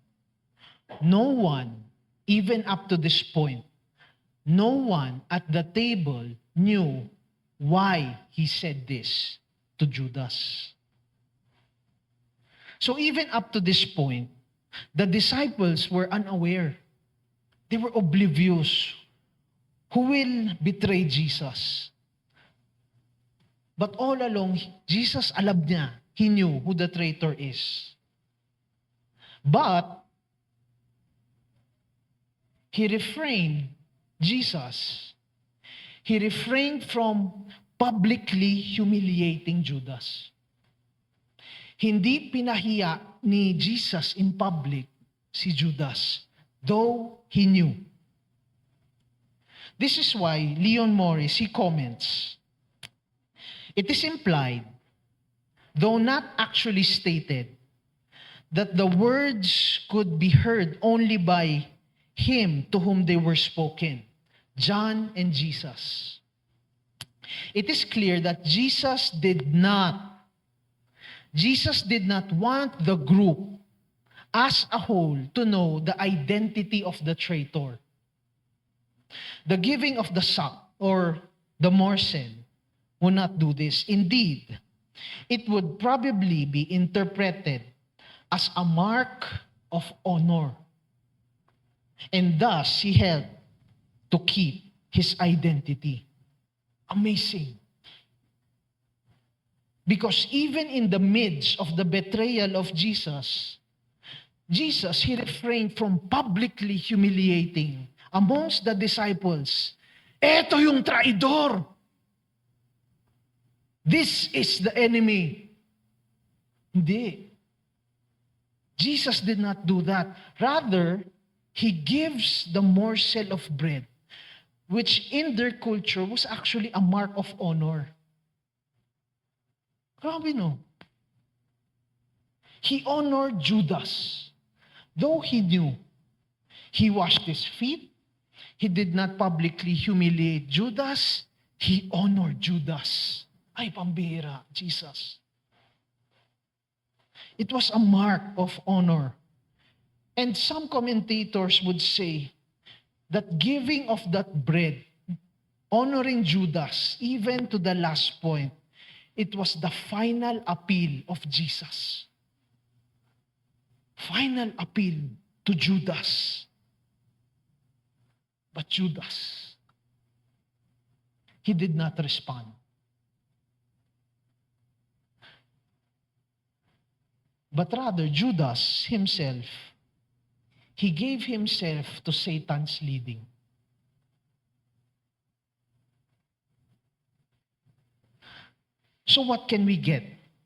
No one, even up to this point, no one at the table knew why he said this to Judas. So even up to this point, the disciples were unaware. They were oblivious. Who will betray Jesus? But all along, Jesus, alam niya, he knew who the traitor is. But, Jesus, he refrained from publicly humiliating Judas. Hindi pinahiya ni Jesus in public si Judas, though he knew. This is why Leon Morris, he comments, it is implied, though not actually stated, that the words could be heard only by him to whom they were spoken, John and Jesus. It is clear that Jesus did not want the group as a whole to know the identity of the traitor. The giving of the sop or the morsel would not do this. Indeed, it would probably be interpreted as a mark of honor. And thus, he helped to keep his identity. Amazing. Because even in the midst of the betrayal of Jesus, he refrained from publicly humiliating amongst the disciples, eto yung traidor. This is the enemy. Hindi. Jesus did not do that. Rather, he gives the morsel of bread, which in their culture was actually a mark of honor. Grabe, no? He honored Judas. Though he knew, he washed his feet. He did not publicly humiliate Judas. He honored Judas. Ay, pambihira, Jesus. It was a mark of honor. And some commentators would say that giving of that bread, honoring Judas, even to the last point, it was the final appeal of Jesus. Final appeal to Judas. But Judas, he did not respond. But rather, Judas himself, he gave himself to Satan's leading. So what can we get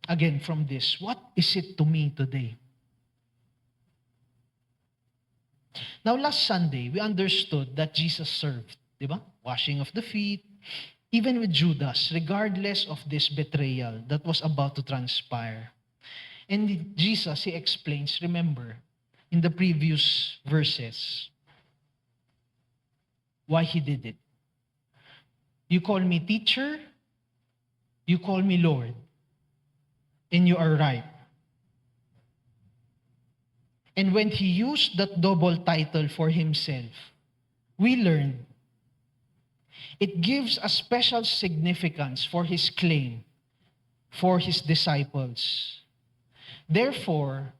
again from this? What is it to me today? Now, last Sunday, we understood that Jesus served, di ba? Washing of the feet, even with Judas, regardless of this betrayal that was about to transpire. And Jesus, he explains, remember, in the previous verses, why he did it. You call me teacher, you call me Lord, and you are right. And when he used that double title for himself, we learn it gives a special significance for his claim for his disciples. Therefore,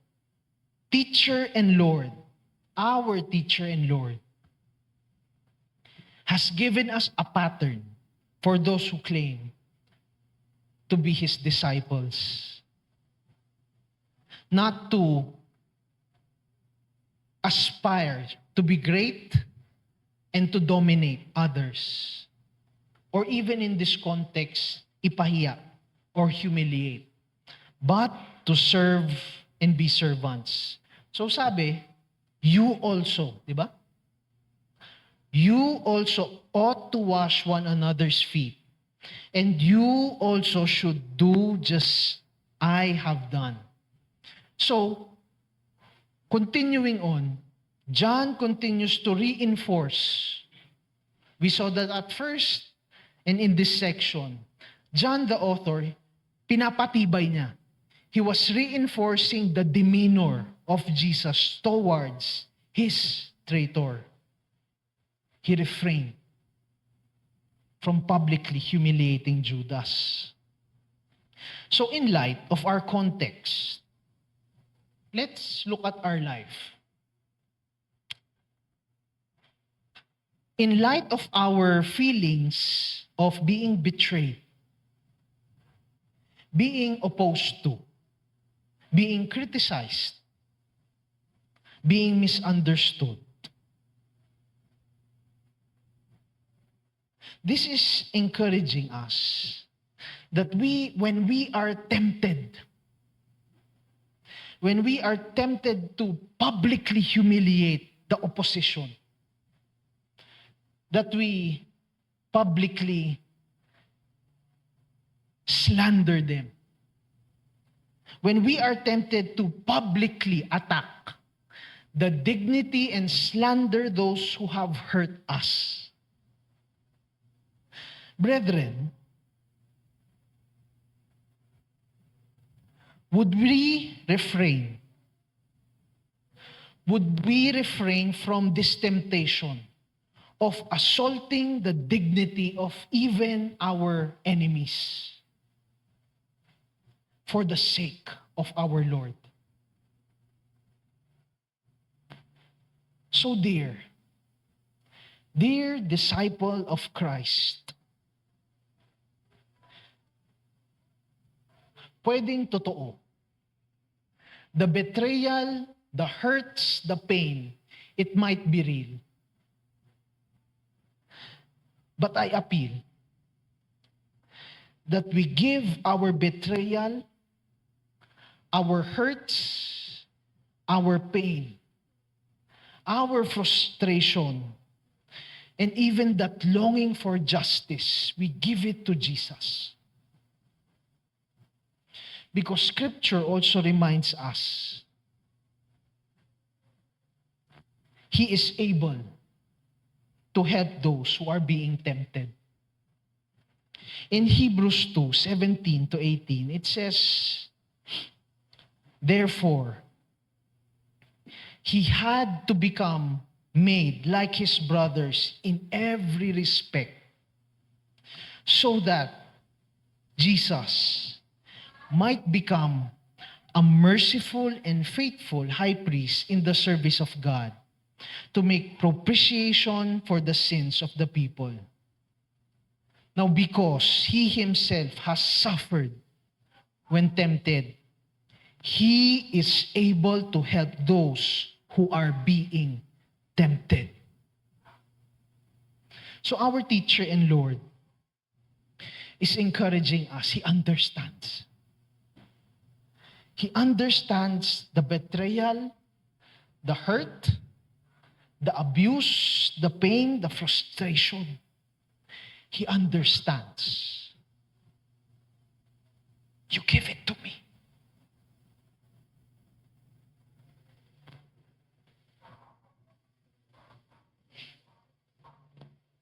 teacher and Lord, our teacher and Lord, has given us a pattern for those who claim to be his disciples. Not to aspire to be great and to dominate others. Or even in this context, ipahiya or humiliate. But to serve and be servants. So sabi, you also, di ba? You also ought to wash one another's feet. And you also should do just I have done. So, continuing on, John continues to reinforce. We saw that at first, and in this section, John the author, pinapatibay niya. He was reinforcing the demeanor of Jesus towards his traitor. He refrained from publicly humiliating Judas. So in light of our context, let's look at our life. In light of our feelings of being betrayed, being opposed to, being criticized, being misunderstood, this is encouraging us that when we are tempted to publicly humiliate the opposition, that we publicly slander them, when we are tempted to publicly attack the dignity and slander those who have hurt us, brethren, would we refrain from this temptation of assaulting the dignity of even our enemies for the sake of our Lord? So dear disciple of Christ, pwedeng totoo. The betrayal, the hurts, the pain, it might be real. But I appeal that we give our betrayal, our hurts, our pain, our frustration, and even that longing for justice, we give it to Jesus. Because Scripture also reminds us, He is able to help those who are being tempted. In Hebrews 2:17-18, it says, therefore, He had to become made like His brothers in every respect, so that Jesus might become a merciful and faithful high priest in the service of God, to make propitiation for the sins of the people. Now, because He Himself has suffered when tempted, He is able to help those who are being tempted. So our teacher and Lord is encouraging us. He understands. He understands the betrayal, the hurt, the abuse, the pain, the frustration. He understands. You give it to me.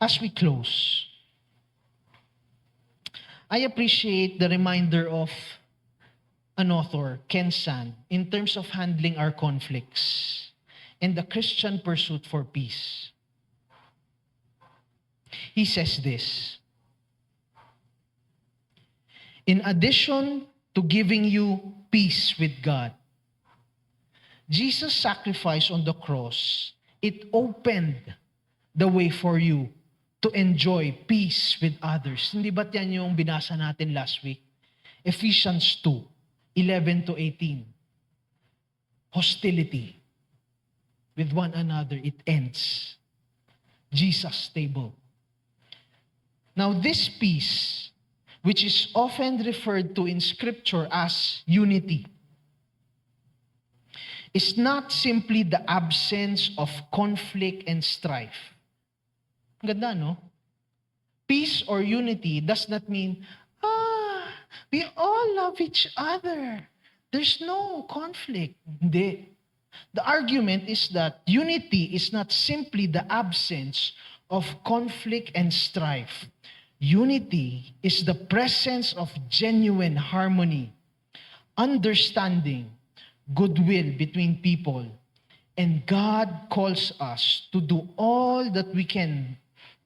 As we close, I appreciate the reminder of an author, Ken Sande, in terms of handling our conflicts and the Christian pursuit for peace. He says this: in addition to giving you peace with God, Jesus' sacrifice on the cross, it opened the way for you to enjoy peace with others. Hindi ba't yan yung binasa natin last week? Ephesians 2:11-18. Hostility with one another, it ends. Jesus' table. Now this peace, which is often referred to in Scripture as unity, is not simply the absence of conflict and strife. Ang ganda, no? Peace or unity does not mean, we all love each other. There's no conflict. Hindi. The argument is that unity is not simply the absence of conflict and strife. Unity is the presence of genuine harmony, understanding, goodwill between people, And God calls us to do all that we can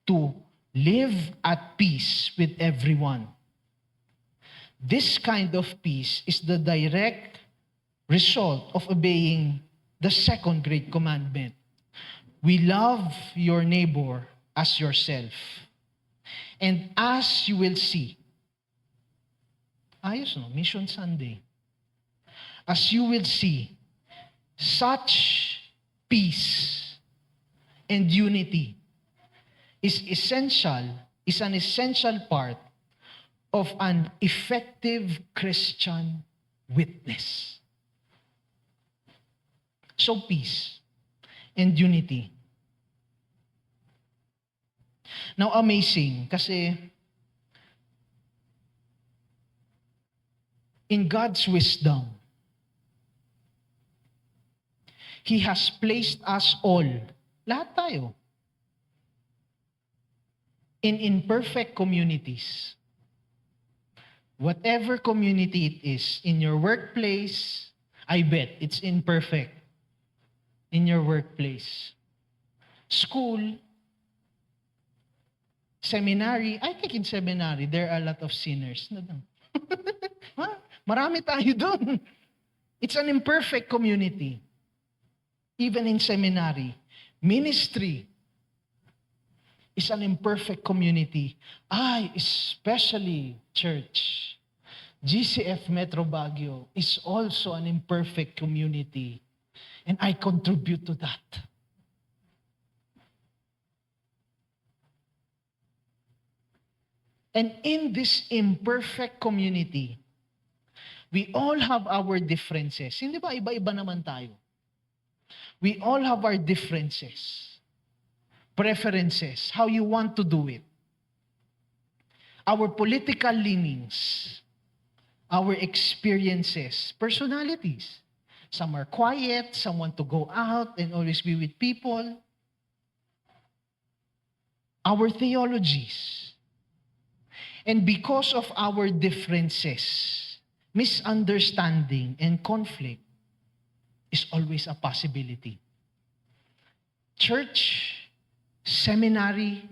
to live at peace with everyone. This kind of peace is the direct result of obeying the second great commandment. We love your neighbor as yourself. And as you will see, ayos no, Mission Sunday. As you will see, such peace and unity is an essential part of an effective Christian witness. So peace and unity. Now amazing kasi in God's wisdom, He has placed us all, lahat tayo, in imperfect communities. Whatever community it is, in your workplace, I bet it's imperfect. In your workplace. School, seminary, I think in seminary, there are a lot of sinners. Ha? Marami tayo dun. It's an imperfect community. Even in seminary. Ministry is an imperfect community. Especially church. GCF Metro Baguio is also an imperfect community. And I contribute to that. And in this imperfect community, we all have our differences. Hindi ba iba-iba naman tayo? We all have our differences, preferences, how you want to do it. Our political leanings, our experiences, personalities. Some are quiet, some want to go out and always be with people. Our theologies. And because of our differences, misunderstanding and conflict is always a possibility. Church, seminary,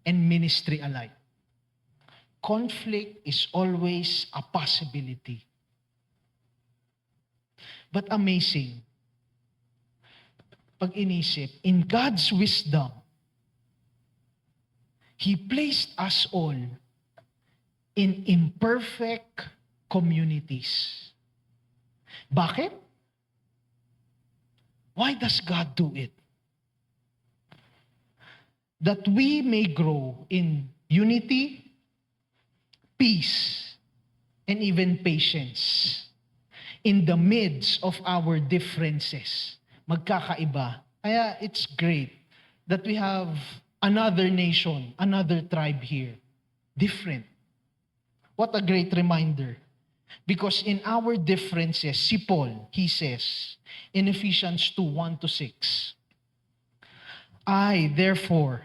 and ministry alike. Conflict is always a possibility. But amazing, pag inisip, in God's wisdom, He placed us all in imperfect communities. Bakit? Why does God do it? That we may grow in unity, peace, and even patience in the midst of our differences. Magkakaiba. Kaya it's great that we have another nation, another tribe here. Different. What a great reminder. Because in our differences, si Paul, he says, in Ephesians 2:1-6, I, therefore,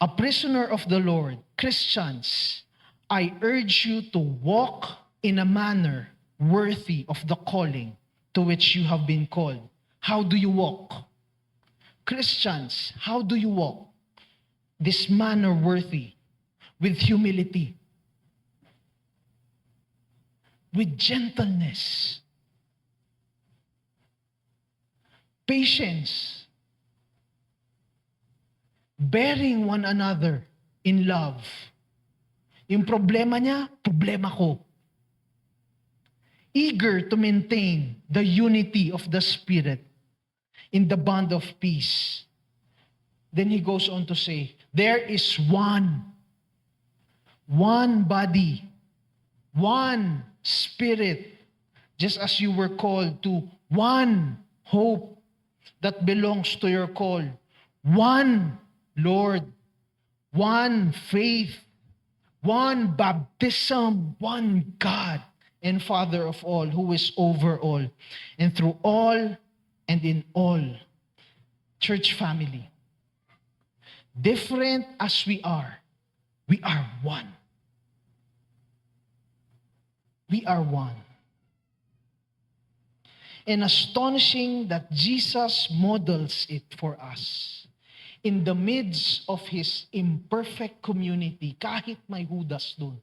a prisoner of the Lord, Christians, I urge you to walk in a manner worthy of the calling to which you have been called. How do you walk? Christians, how do you walk? This manner worthy, with humility, with gentleness, patience, bearing one another in love. Yung problema niya, problema ko. Eager to maintain the unity of the Spirit in the bond of peace. Then he goes on to say, there is one body, one Spirit, just as you were called to one hope that belongs to your call, one Lord, one faith, one baptism, one God and Father of all, who is over all and through all and in all. Church family, different as we are one. We are one. And astonishing that Jesus models it for us. In the midst of His imperfect community, kahit may Judas dun,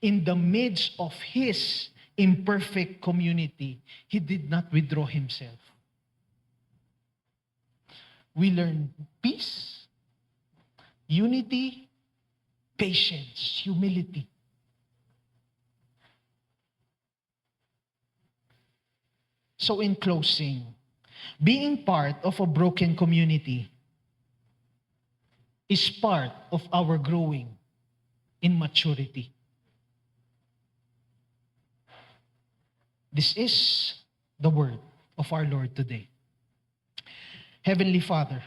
in the midst of His imperfect community, He did not withdraw Himself. We learn peace, unity, patience, humility. So in closing, being part of a broken community is part of our growing in maturity. This is the word of our Lord today. Heavenly Father,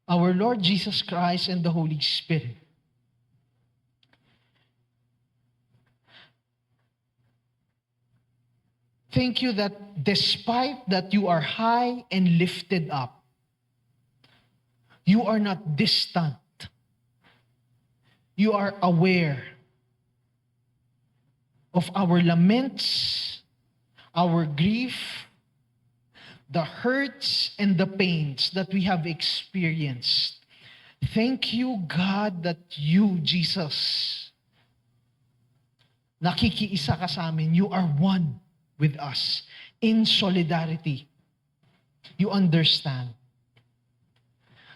our Lord Jesus Christ and the Holy Spirit, thank you that despite that you are high and lifted up, you are not distant. You are aware of our laments, our grief, the hurts and the pains that we have experienced. Thank you, God, that you, Jesus, nakikiisa ka sa amin. You are one with us in solidarity. You understand.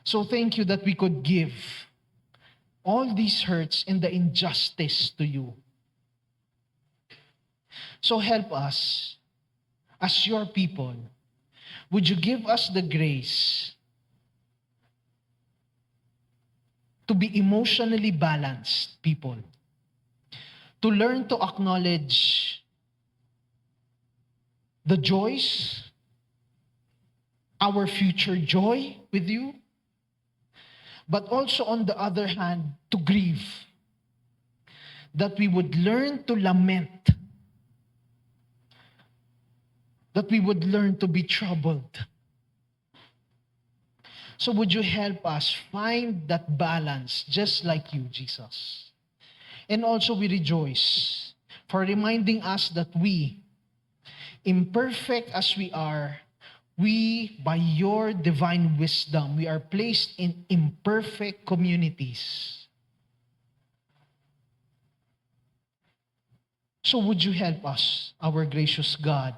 So thank you that we could give all these hurts and the injustice to you. So help us as your people. Would you give us the grace to be emotionally balanced people, to learn to acknowledge the joys, our future joy with you, but also on the other hand, to grieve, that we would learn to lament, that we would learn to be troubled. So would you help us find that balance just like you, Jesus? And also we rejoice for reminding us that we, imperfect as we are, we, by your divine wisdom, we are placed in imperfect communities. So would you help us, our gracious God?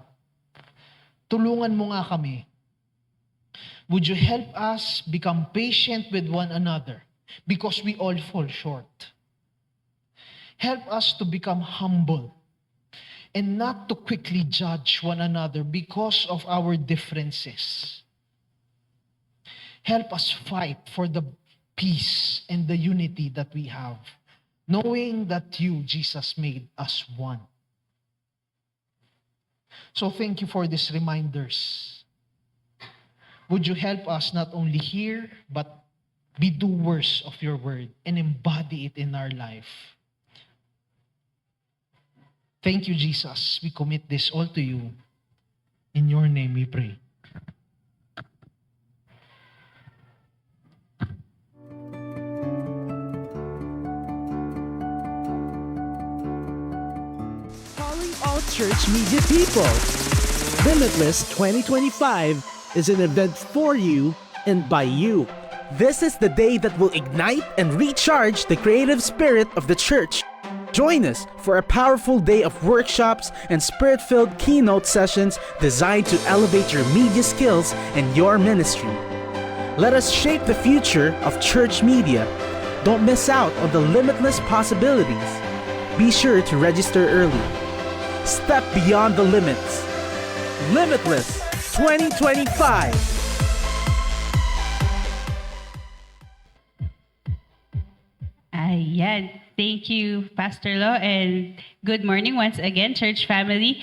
Tulungan mo nga kami. Would you help us become patient with one another because we all fall short? Help us to become humble and not to quickly judge one another because of our differences. Help us fight for the peace and the unity that we have, knowing that you, Jesus, made us one. So thank you for these reminders. Would you help us not only hear, but be doers of your word and embody it in our life. Thank you, Jesus. We commit this all to you. In your name we pray. Calling all church media people. Limitless 2025 is an event for you and by you. This is the day that will ignite and recharge the creative spirit of the church. Join us for a powerful day of workshops and spirit-filled keynote sessions designed to elevate your media skills and your ministry. Let us shape the future of church media. Don't miss out on the limitless possibilities. Be sure to register early. Step beyond the limits. Limitless 2025. Ayan. Thank you, Pastor Lo, and good morning once again, church family.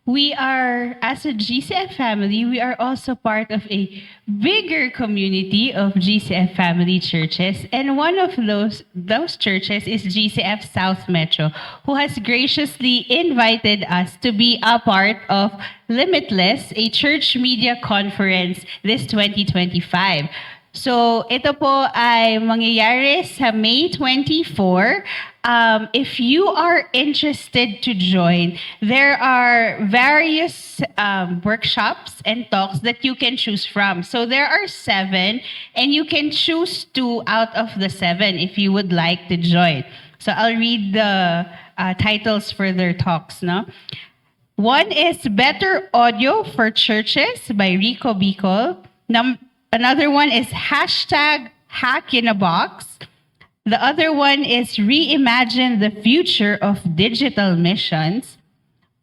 We are, as a GCF family, we are also part of a bigger community of GCF family churches. And one of those churches is GCF South Metro, who has graciously invited us to be a part of Limitless, a church media conference this 2025. So, ito po ay mangyayari sa May 24. If you are interested to join, there are various workshops and talks that you can choose from. So, there are 7, and you can choose 2 out of the 7 if you would like to join. So, I'll read the titles for their talks, no? One is Better Audio for Churches by Rico Bicol. Another one is hashtag Hack in a Box. The other one is Reimagine the Future of Digital Missions.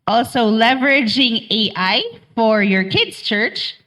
Also, Leveraging AI for your kids' church.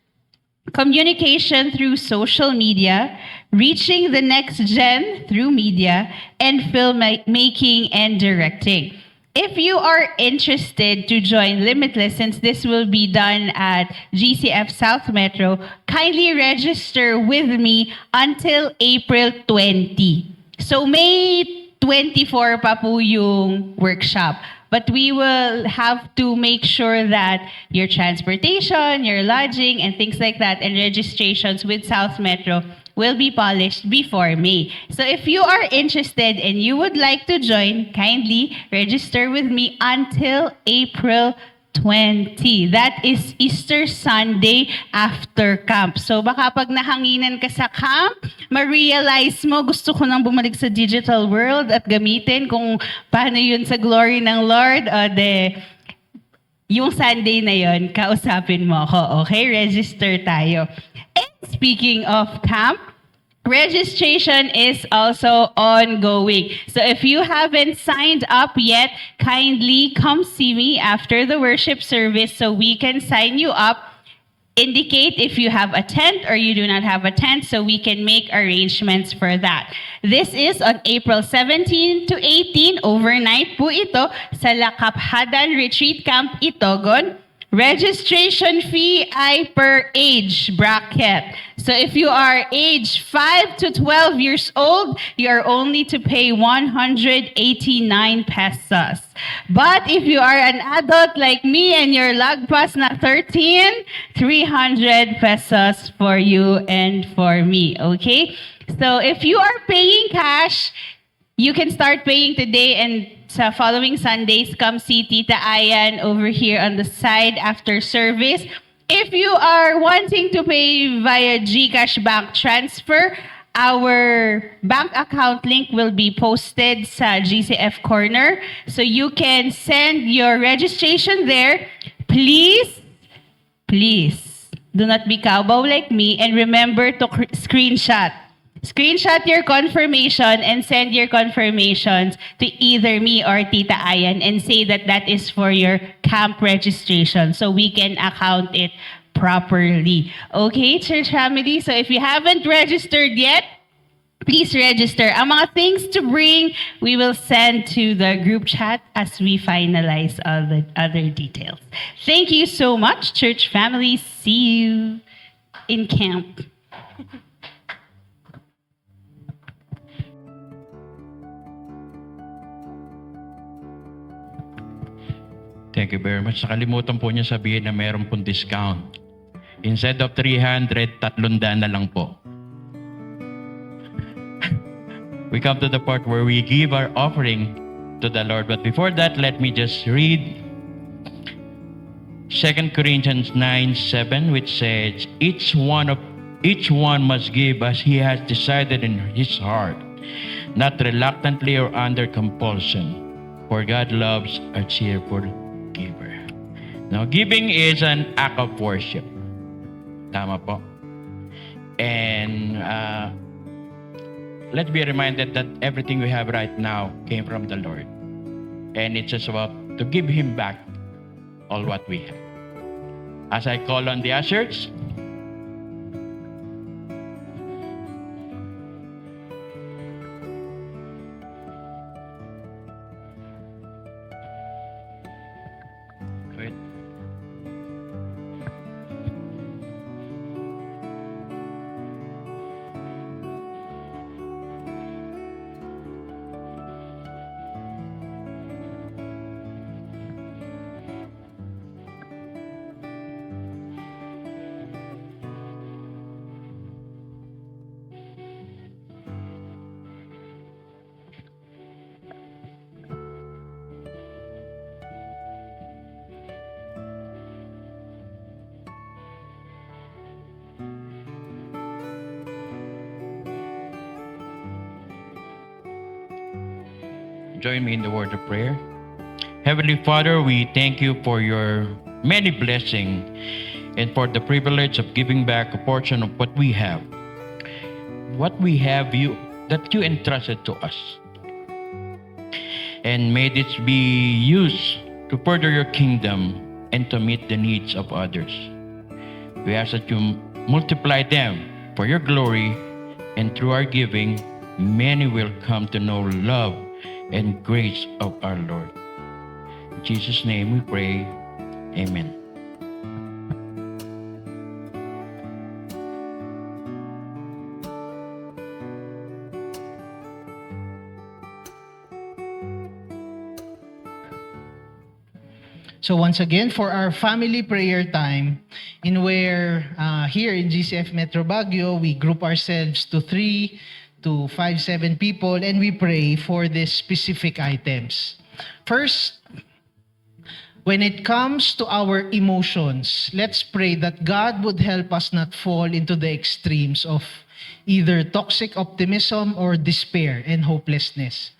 Communication through social media, reaching the next gen through media, and filmmaking and directing. If you are interested to join Limitless, since this will be done at GCF South Metro, kindly register with me until April 20. So May 24 pa po yung workshop. But we will have to make sure that your transportation, your lodging, and things like that, and registrations with South Metro will be polished before May. So if you are interested and you would like to join, kindly register with me until April 20. That is Easter Sunday after camp. So baka pag nahanginan ka sa camp, ma-realize mo, gusto ko nang bumalik sa digital world at gamitin kung paano yun sa glory ng Lord. Yung Sunday na yun, kausapin mo ako. Okay? Register tayo. And speaking of camp, registration is also ongoing. So if you haven't signed up yet, kindly come see me after the worship service so we can sign you up. Indicate if you have a tent or you do not have a tent so we can make arrangements for that. This is on April 17 to 18, overnight po ito sa Lakaphadan Retreat Camp, Itogon. Registration fee ay per age bracket. So if you are age 5 to 12 years old, you are only to pay 189 pesos. But if you are an adult like me and your lagpas na 13, 300 pesos for you and for me, okay? So if you are paying cash, you can start paying today, and sa following Sundays, come see Tita Ayan over here on the side after service. If you are wanting to pay via GCash bank transfer, our bank account link will be posted sa GCF Corner. So you can send your registration there. Please, do not be cowboy like me, and remember to screenshot. Screenshot your confirmation and send your confirmations to either me or Tita Ayan and say that that is for your camp registration so we can account it properly. Okay, church family? So if you haven't registered yet, please register. Ang mga things to bring, we will send to the group chat as we finalize all the other details. Thank you so much, church family. See you in camp. Thank you very much. Nakalimutan po niya sabihin na mayroon pong discount. Instead of 300, 300 na lang po. We come to the part where we give our offering to the Lord. But before that, let me just read 2 Corinthians 9:7, which says, Each one must give as he has decided in his heart, not reluctantly or under compulsion, for God loves a cheerful giver. Now, giving is an act of worship. Tama po. And let's be reminded that everything we have right now came from the Lord. And it's just about to give Him back all what we have. As I call on the ushers, wait. join me in the word of prayer. Heavenly Father, we thank you for your many blessings and for the privilege of giving back a portion of what we have. What we have that you entrusted to us. And may this be used to further your kingdom and to meet the needs of others. We ask that you multiply them for your glory, and through our giving, many will come to know love and grace of our Lord. In Jesus' name we pray. Amen. So once again, for our family prayer time, in where here in GCF Metro Baguio, we group ourselves to 3 to 5, 7 people, and we pray for these specific items. First, when it comes to our emotions, let's pray that God would help us not fall into the extremes of either toxic optimism or despair and hopelessness.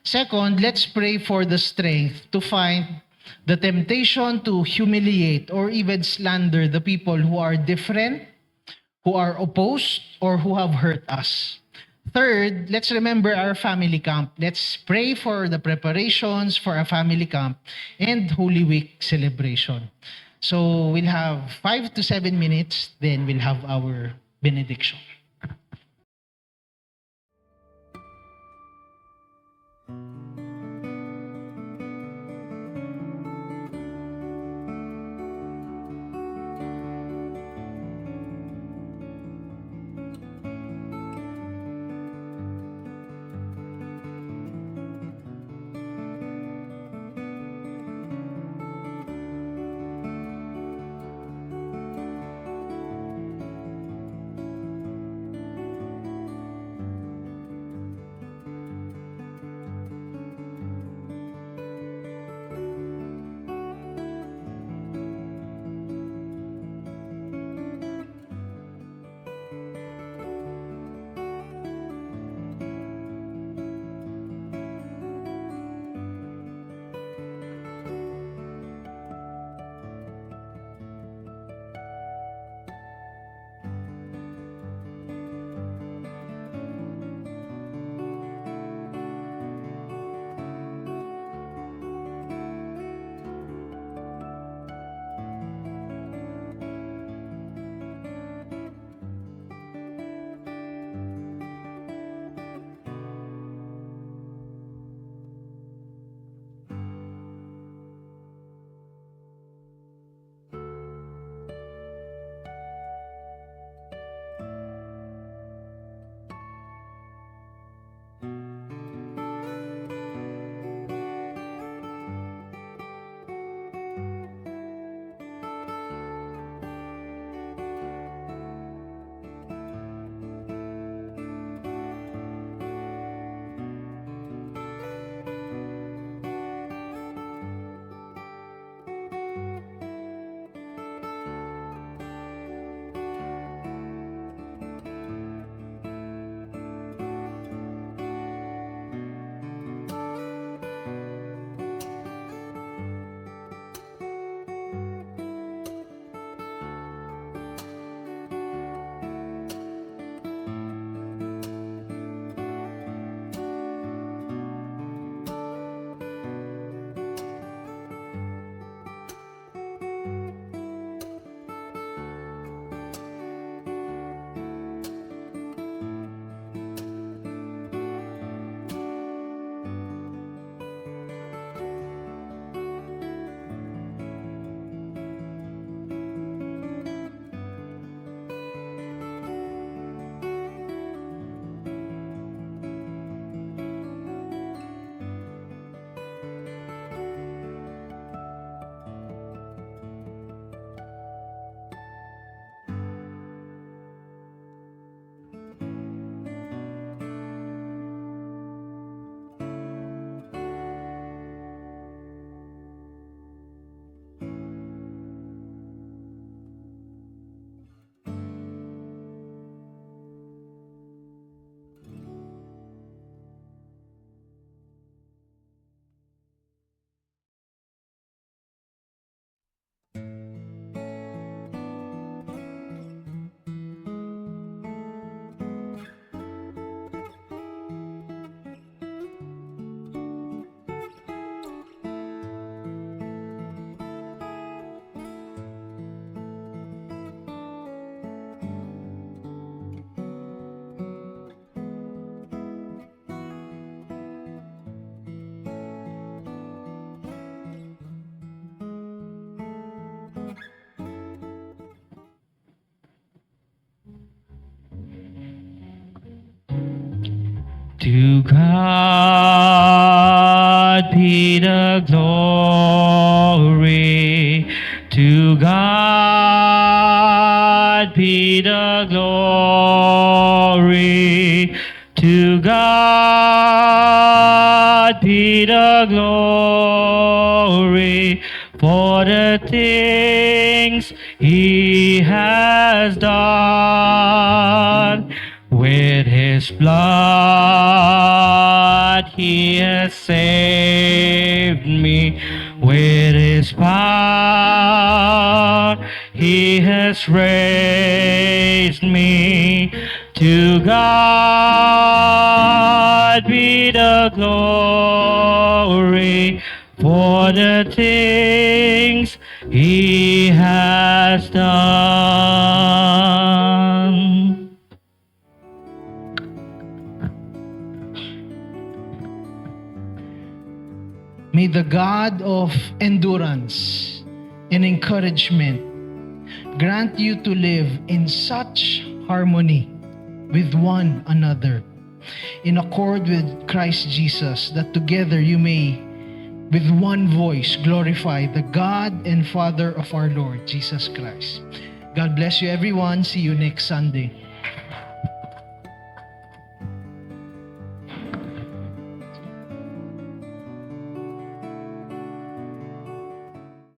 Second, let's pray for the strength to find the temptation to humiliate or even slander the people who are different, who are opposed, or who have hurt us. Third, let's remember our family camp. Let's pray for the preparations for our family camp and Holy Week celebration. So we'll have 5 to 7 minutes, then we'll have our benediction. To God be the glory. To God be the glory. To God be the glory for the things He has done. With His blood He has saved me. With His power He has raised me. To God be the glory for the things He has done. May the God of endurance and encouragement grant you to live in such harmony with one another, in accord with Christ Jesus, that together you may, with one voice, glorify the God and Father of our Lord Jesus Christ. God bless you, everyone. See you next Sunday.